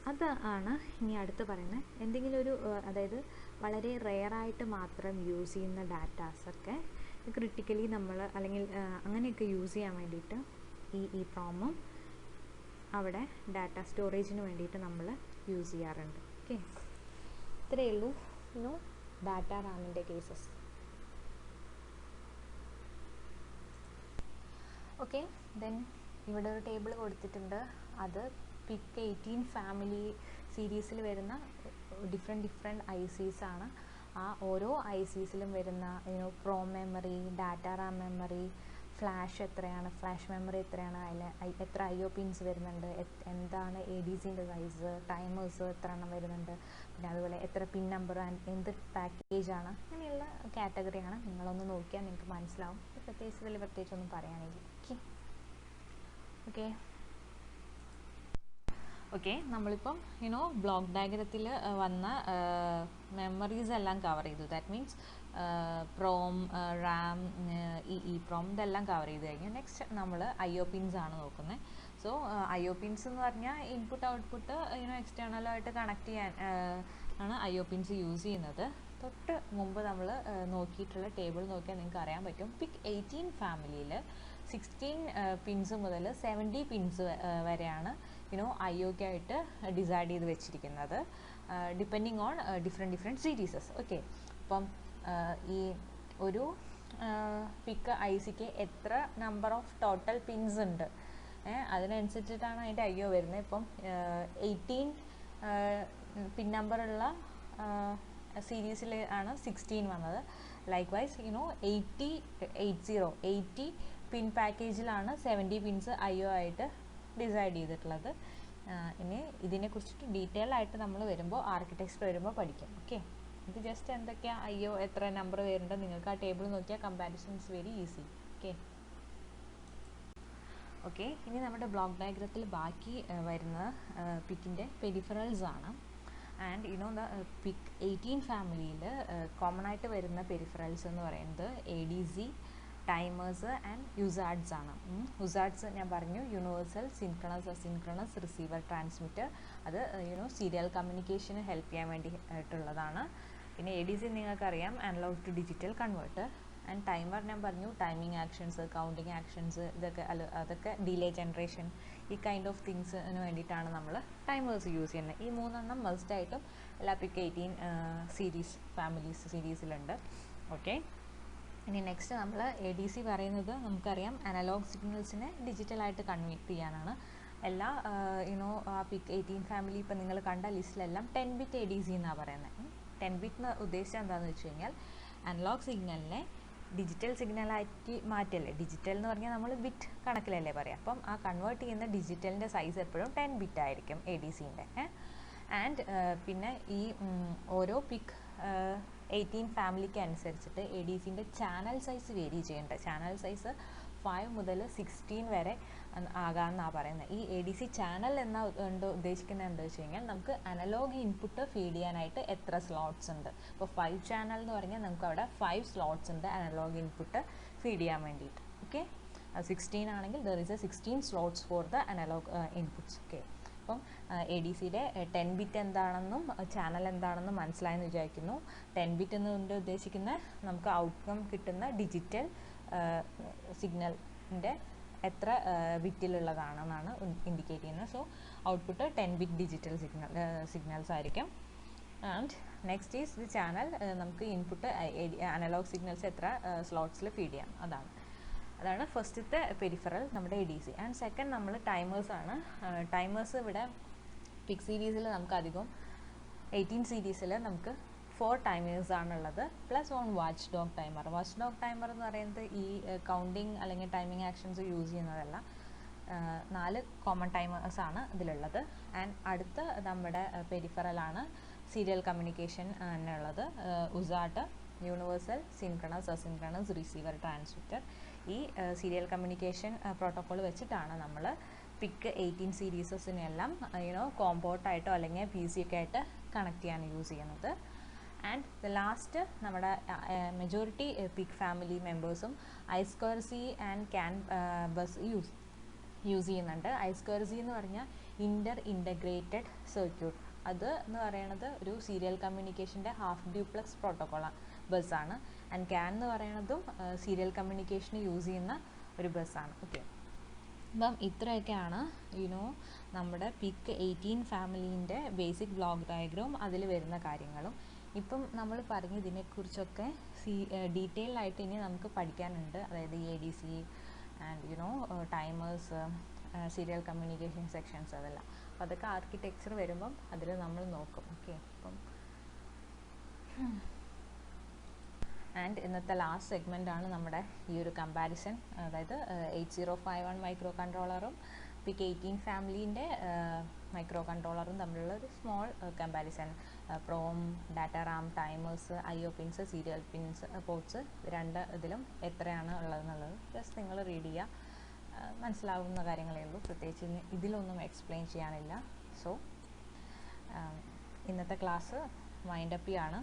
അത് ആണ് ഇനി അടുത്ത് പറയുന്നത്. എന്തെങ്കിലും ഒരു അതായത് വളരെ റെയറായിട്ട് മാത്രം യൂസ് ചെയ്യുന്ന ഡാറ്റാസൊക്കെ ക്രിട്ടിക്കലി നമ്മൾ അല്ലെങ്കിൽ അങ്ങനെയൊക്കെ യൂസ് ചെയ്യാൻ വേണ്ടിയിട്ട് ഈ പ്രോമും അവിടെ ഡാറ്റ സ്റ്റോറേജിന് വേണ്ടിയിട്ട് നമ്മൾ യൂസ് ചെയ്യാറുണ്ട്. ഓക്കെ, ഇത്രയേ ഉള്ളൂ ഡാറ്റ റാമിൻ്റെ കേസസ്. ഓക്കെ, ദെൻ ഇവിടെ ഒരു ടേബിൾ കൊടുത്തിട്ടുണ്ട്. അത് PIC 18 ഫാമിലി സീരീസിൽ വരുന്ന ഡിഫറെൻറ്റ് ICs ആണ്. ആ ഓരോ ICസിലും വരുന്ന PROM memory, data Ram memory, flash എത്രയാണ്, ഫ്ലാഷ് മെമ്മറി എത്രയാണ്, അതിൽ എത്ര IO പിൻസ് വരുന്നുണ്ട്, എന്താണ് ADCൻ്റെ സൈസ്, ടൈമേഴ്സ് എത്ര എണ്ണം വരുന്നുണ്ട്, പിന്നെ അതുപോലെ എത്ര പിൻ നമ്പർ ആൻഡ് എന്ത് പാക്കേജാണ്, അങ്ങനെയുള്ള കാറ്റഗറിയാണ്. നിങ്ങളൊന്ന് നോക്കിയാൽ നിങ്ങൾക്ക് മനസ്സിലാവും. പ്രത്യേകിച്ചൊന്നും പറയാനില്ല. ഓക്കെ, നമ്മളിപ്പം ബ്ലോക്ക് ഡയഗ്രത്തിൽ വന്ന മെമ്മറീസ് എല്ലാം കവർ ചെയ്തു. That means PROM, Ram, PROM ഇതെല്ലാം കവർ ചെയ്ത് കഴിഞ്ഞു. നെക്സ്റ്റ് നമ്മൾ IO പിൻസ് ആണ് നോക്കുന്നത്. സോ IO പിൻസ് എന്ന് പറഞ്ഞാൽ ഇൻപുട്ട് ഔട്ട്പുട്ട് എക്സ്റ്റേണലായിട്ട് കണക്ട് ചെയ്യാൻ ആണ് IO പിൻസ് യൂസ് ചെയ്യുന്നത്. തൊട്ട് മുമ്പ് നമ്മൾ നോക്കിയിട്ടുള്ള ടേബിൾ നോക്കിയാൽ നിങ്ങൾക്ക് അറിയാൻ പറ്റും. PIC 18 ഫാമിലിയിൽ 16 പിൻസ് മുതൽ 70 പിൻസ് വരെയാണ് IOക്കായിട്ട് ഡിസൈഡ് ചെയ്ത് വെച്ചിരിക്കുന്നത്, ഡിപ്പെൻഡിങ് ഓൺ ഡിഫറെൻറ്റ് സീരീസസ്. ഓക്കെ, അപ്പം ഈ ഒരു PIC ICക്ക് എത്ര നമ്പർ ഓഫ് ടോട്ടൽ പിൻസ് ഉണ്ട്, അതിനനുസരിച്ചിട്ടാണ് അതിൻ്റെ IO വരുന്നത്. ഇപ്പം 18 പിൻ നമ്പറുള്ള സീരീസിൽ ആണ് 16 വന്നത്. ലൈക്ക് വൈസ് 80 പിൻ പാക്കേജിലാണ് 70 പിൻസ് IO ആയിട്ട് ഡിസൈഡ് ചെയ്തിട്ടുള്ളത്. ഇനി ഇതിനെക്കുറിച്ചിട്ട് ഡീറ്റെയിൽ ആയിട്ട് നമ്മൾ വരുമ്പോൾ ആർക്കിടെക്ചർ വരുമ്പോൾ പഠിക്കാം. ഓക്കെ, ഇത് ജസ്റ്റ് എന്തൊക്കെയാണ് IO എത്ര നമ്പർ വരുന്നുണ്ട് നിങ്ങൾക്ക് ആ ടേബിൾ നോക്കിയാൽ കമ്പാരിസൺസ് വെരി ഈസി. ഓക്കെ, ഇനി നമ്മുടെ ബ്ലോക്ക് ഡയഗ്രത്തിൽ ബാക്കി വരുന്ന PICൻ്റെ പെരിഫറൽസ് ആണ്. ആൻഡ് PIC 18 ഫാമിലിയിൽ കോമൺ ആയിട്ട് വരുന്ന പെരിഫറൽസ് എന്ന് പറയുന്നത് ADC, ടൈമേഴ്സ് ആൻഡ് യുസാർഡ്സ് ആണ്. യുസാർഡ്സ് ഞാൻ പറഞ്ഞു, universal synchronous asynchronous receiver transmitter. അത് സീരിയൽ കമ്മ്യൂണിക്കേഷന് ഹെൽപ്പ് ചെയ്യാൻ വേണ്ടിയിട്ടുള്ളതാണ്. പിന്നെ ADC നിങ്ങൾക്കറിയാം, analog to digital converter. And timer ഞാൻ പറഞ്ഞു, ടൈമിംഗ് ആക്ഷൻസ്, കൗണ്ടിങ് ആക്ഷൻസ്, അതൊക്കെ ഡിലേ ജനറേഷൻ, ഈ കൈൻഡ് ഓഫ് തിങ്സിന് വേണ്ടിയിട്ടാണ് നമ്മൾ ടൈമേഴ്സ് യൂസ് ചെയ്യുന്നത്. ഈ 3 എണ്ണം മസ്റ്റായിട്ടും എല്ലാ PIC 18 സീരീസിലുണ്ട്. ഓക്കെ, ഇനി നെക്സ്റ്റ് നമ്മൾ ADC പറയുന്നത് നമുക്കറിയാം, അനലോഗ് സിഗ്നൽസിനെ ഡിജിറ്റലായിട്ട് കൺവേർട്ട് ചെയ്യാനാണ്. എല്ലാ PIC 18 ഫാമിലി ഇപ്പം നിങ്ങൾ കണ്ട ലിസ്റ്റിലെല്ലാം 10 ബിറ്റ് ADC എന്നാണ് പറയുന്നത്. 10 ബിറ്റ് എന്ന് ഉദ്ദേശിച്ചത് എന്താണെന്ന് വെച്ച് കഴിഞ്ഞാൽ അനലോഗ് സിഗ്നലിനെ ഡിജിറ്റൽ സിഗ്നലായിട്ട് മാറ്റല്ലേ. ഡിജിറ്റൽ എന്ന് പറഞ്ഞാൽ നമ്മൾ ബിറ്റ് കണക്കിലല്ലേ പറയാം. അപ്പം ആ കൺവേർട്ട് ചെയ്യുന്ന ഡിജിറ്റലിൻ്റെ സൈസ് എപ്പോഴും 10 ബിറ്റ് ആയിരിക്കും ADCൻ്റെ. ആൻഡ് പിന്നെ ഈ ഓരോ PIC 18 ഫാമിലിക്ക് അനുസരിച്ചിട്ട് ADCൻ്റെ ചാനൽ സൈസ് വേരി ചെയ്യേണ്ട. ചാനൽ സൈസ് 5 മുതൽ 16 വരെ ആകാമെന്നാണ് പറയുന്നത്. ഈ ADC ചാനൽ കൊണ്ട് ഉദ്ദേശിക്കുന്നത് എന്താ വെച്ച് കഴിഞ്ഞാൽ നമുക്ക് അനലോഗ് ഇൻപുട്ട് ഫീഡ് ചെയ്യാനായിട്ട് എത്ര സ്ലോട്ട്സ് ഉണ്ട്. ഇപ്പോൾ 5 ചാനൽ എന്ന് പറഞ്ഞാൽ നമുക്ക് അവിടെ 5 സ്ലോട്ട്സ് ഉണ്ട് അനലോഗ് ഇൻപുട്ട് ഫീഡ് ചെയ്യാൻ വേണ്ടിയിട്ട്. ഓക്കെ, 16 ആണെങ്കിൽ there is a 16 slots for the analog inputs. Okay, അപ്പം ADCയുടെ 10 ബിറ്റ് എന്താണെന്നും ചാനൽ എന്താണെന്നും മനസ്സിലായെന്ന് വിചാരിക്കുന്നു. 10 ബിറ്റ് എന്നുകൊണ്ട് ഉദ്ദേശിക്കുന്ന നമുക്ക് ഔട്ട്കം കിട്ടുന്ന ഡിജിറ്റൽ സിഗ്നലിൻ്റെ എത്ര ബിറ്റിലുള്ളതാണെന്നാണ് ഇൻഡിക്കേറ്റ് ചെയ്യുന്നത്. So output 10 bit digital signals ആയിരിക്കും. And next is the channel, നമുക്ക് ഇൻപുട്ട് അനലോഗ് സിഗ്നൽസ് എത്ര സ്ലോട്ട്സിൽ ഫീഡ് ചെയ്യാം, അതാണ് ഫസ്റ്റത്തെ പെരിഫറൽ നമ്മുടെ ADC. ആൻഡ് സെക്കൻഡ് നമ്മൾ ടൈമേഴ്സാണ്. ടൈമേഴ്സ് ഇവിടെ PIC സീരീസിൽ നമുക്ക് അധികം 18 സീരീസിൽ നമുക്ക് 4 ടൈമേഴ്സാണുള്ളത്, plus 1 watchdog timer. Watchdog timer എന്ന് പറയുന്നത് ഈ കൗണ്ടിങ് അല്ലെങ്കിൽ ടൈമിംഗ് ആക്ഷൻസ് യൂസ് ചെയ്യുന്നതല്ല. 4 കോമൺ ടൈമേഴ്സാണ് ഇതിലുള്ളത്. ആൻഡ് അടുത്ത നമ്മുടെ പെരിഫറലാണ് സീരിയൽ കമ്മ്യൂണിക്കേഷൻ എന്നുള്ളത്. USART, universal synchronous asynchronous receiver transmitter. ഈ സീരിയൽ കമ്മ്യൂണിക്കേഷൻ പ്രോട്ടോക്കോൾ വെച്ചിട്ടാണ് നമ്മൾ PIC 18 സീരീസസിനെല്ലാം കോമ്പോർട്ടായിട്ടോ അല്ലെങ്കിൽ PC ഒക്കെ ആയിട്ട് കണക്ട് ചെയ്യാൻ യൂസ് ചെയ്യുന്നത്. ആൻഡ് ദ ലാസ്റ്റ് നമ്മുടെ മെജോറിറ്റി പിഗ് ഫാമിലി മെമ്പേഴ്സും I2C and CAN bus use ചെയ്യുന്നുണ്ട്. I2C എന്ന് പറഞ്ഞാൽ ഇൻ്റഗ്രേറ്റഡ് സർക്യൂട്ട്. അത് എന്ന് പറയുന്നത് ഒരു സീരിയൽ കമ്മ്യൂണിക്കേഷൻ്റെ ഹാഫ് ഡ്യൂപ്ലക്സ് പ്രോട്ടോക്കോൾ ബസ്സാണ്. ആൻഡ് CAN എന്ന് പറയുന്നതും സീരിയൽ കമ്മ്യൂണിക്കേഷന് യൂസ് ചെയ്യുന്ന ഒരു ബസ്സാണ്. ഓക്കെ, അപ്പം ഇത്രയൊക്കെയാണ് നമ്മുടെ പിക്ക് 18 ഫാമിലീൻ്റെ ബേസിക് ബ്ലോക്ക് ഡയഗ്രാം, അതിൽ വരുന്ന കാര്യങ്ങളും. ഇപ്പം നമ്മൾ പറഞ്ഞ ഇതിനെക്കുറിച്ചൊക്കെ ഡീറ്റെയിൽ ആയിട്ട് ഇനി നമുക്ക് പഠിക്കാനുണ്ട്. അതായത് ADC and timers, serial communication sections, അതെല്ലാം. അപ്പോൾ അതൊക്കെ ആർക്കിടെക്ചർ വരുമ്പം അതിൽ നമ്മൾ നോക്കും. ഓക്കെ, അപ്പം ആൻഡ് ഇന്നത്തെ ലാസ്റ്റ് സെഗ്മെൻ്റാണ് നമ്മുടെ ഈ ഒരു കമ്പാരിസൺ. അതായത് 8051 മൈക്രോ കൺട്രോളറും പിക്ക് 18 ഫാമിലീൻ്റെ മൈക്രോ കൺട്രോളറും തമ്മിലുള്ള ഒരു small comparison. PROM, data Ram, timers, IO pins, serial pins, ports, രണ്ട് ഇതിലും എത്രയാണ് ഉള്ളതെന്നുള്ളത് ജസ്റ്റ് നിങ്ങൾ റീഡ് ചെയ്യുക. മനസ്സിലാവുന്ന കാര്യങ്ങളേ ഉള്ളൂ, പ്രത്യേകിച്ച് ഇതിലൊന്നും എക്സ്പ്ലെയിൻ ചെയ്യാനില്ല. സോ ഇന്നത്തെ ക്ലാസ് വൈൻഡപ്പ് ചെയ്യാണ്.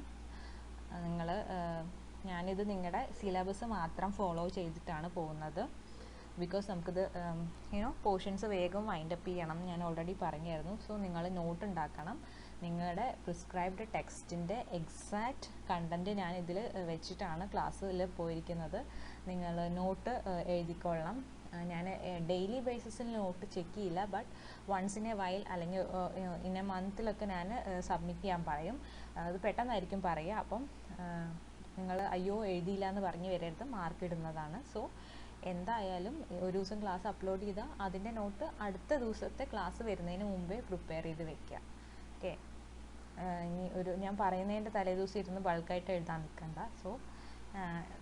ഞാനിത് നിങ്ങളുടെ സിലബസ് മാത്രം ഫോളോ ചെയ്തിട്ടാണ് പോകുന്നത്. ബിക്കോസ് നമുക്കിത് പോർഷൻസ് വേഗം വൈൻഡപ്പ് ചെയ്യണം, ഞാൻ ഓൾറെഡി പറഞ്ഞായിരുന്നു. സോ നിങ്ങൾ നോട്ട് ഉണ്ടാക്കണം. നിങ്ങളുടെ പ്രിസ്ക്രൈബ്ഡ് ടെക്സ്റ്റിൻ്റെ എക്സാക്റ്റ് കണ്ടൻറ്റ് ഞാൻ ഇതിൽ വെച്ചിട്ടാണ് ക്ലാസ്സിൽ പോയിരിക്കുന്നത്. നിങ്ങൾ നോട്ട് എഴുതിക്കൊള്ളണം. ഞാൻ ഡെയിലി ബേസിസിൽ നോട്ട് ചെക്ക് ചെയ്യില്ല, but once in a while അല്ലെങ്കിൽ ഇൻ എ മന്തിലൊക്കെ ഞാൻ സബ്മിറ്റ് ചെയ്യാൻ പറയും. അത് പെട്ടെന്നായിരിക്കും പറയുക. അപ്പം നിങ്ങൾ അയ്യോ എഴുതിയില്ല എന്ന് പറഞ്ഞ് വരരുത്, മാർക്ക് ഇടുന്നതാണ്. സോ എന്തായാലും ഒരു ദിവസം ക്ലാസ് അപ്ലോഡ് ചെയ്താൽ അതിൻ്റെ നോട്ട് അടുത്ത ദിവസത്തെ ക്ലാസ് വരുന്നതിന് മുമ്പേ പ്രിപ്പയർ ചെയ്ത് വെക്കുക. ഓക്കെ, ഇനി ഞാൻ പറയുന്നതിൻ്റെ തലേദിവസം ഇരുന്ന് ബൾക്കായിട്ട് എഴുതാൻ നിൽക്കണ്ട. സോ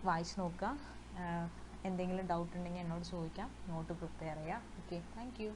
വായിച്ച് നോക്കുക. എന്തെങ്കിലും ഡൗട്ട് ഉണ്ടെങ്കിൽ എന്നോട് ചോദിക്കാം, നോട്ട് പ്രിപ്പയർ ചെയ്യുക. Okay, thank you.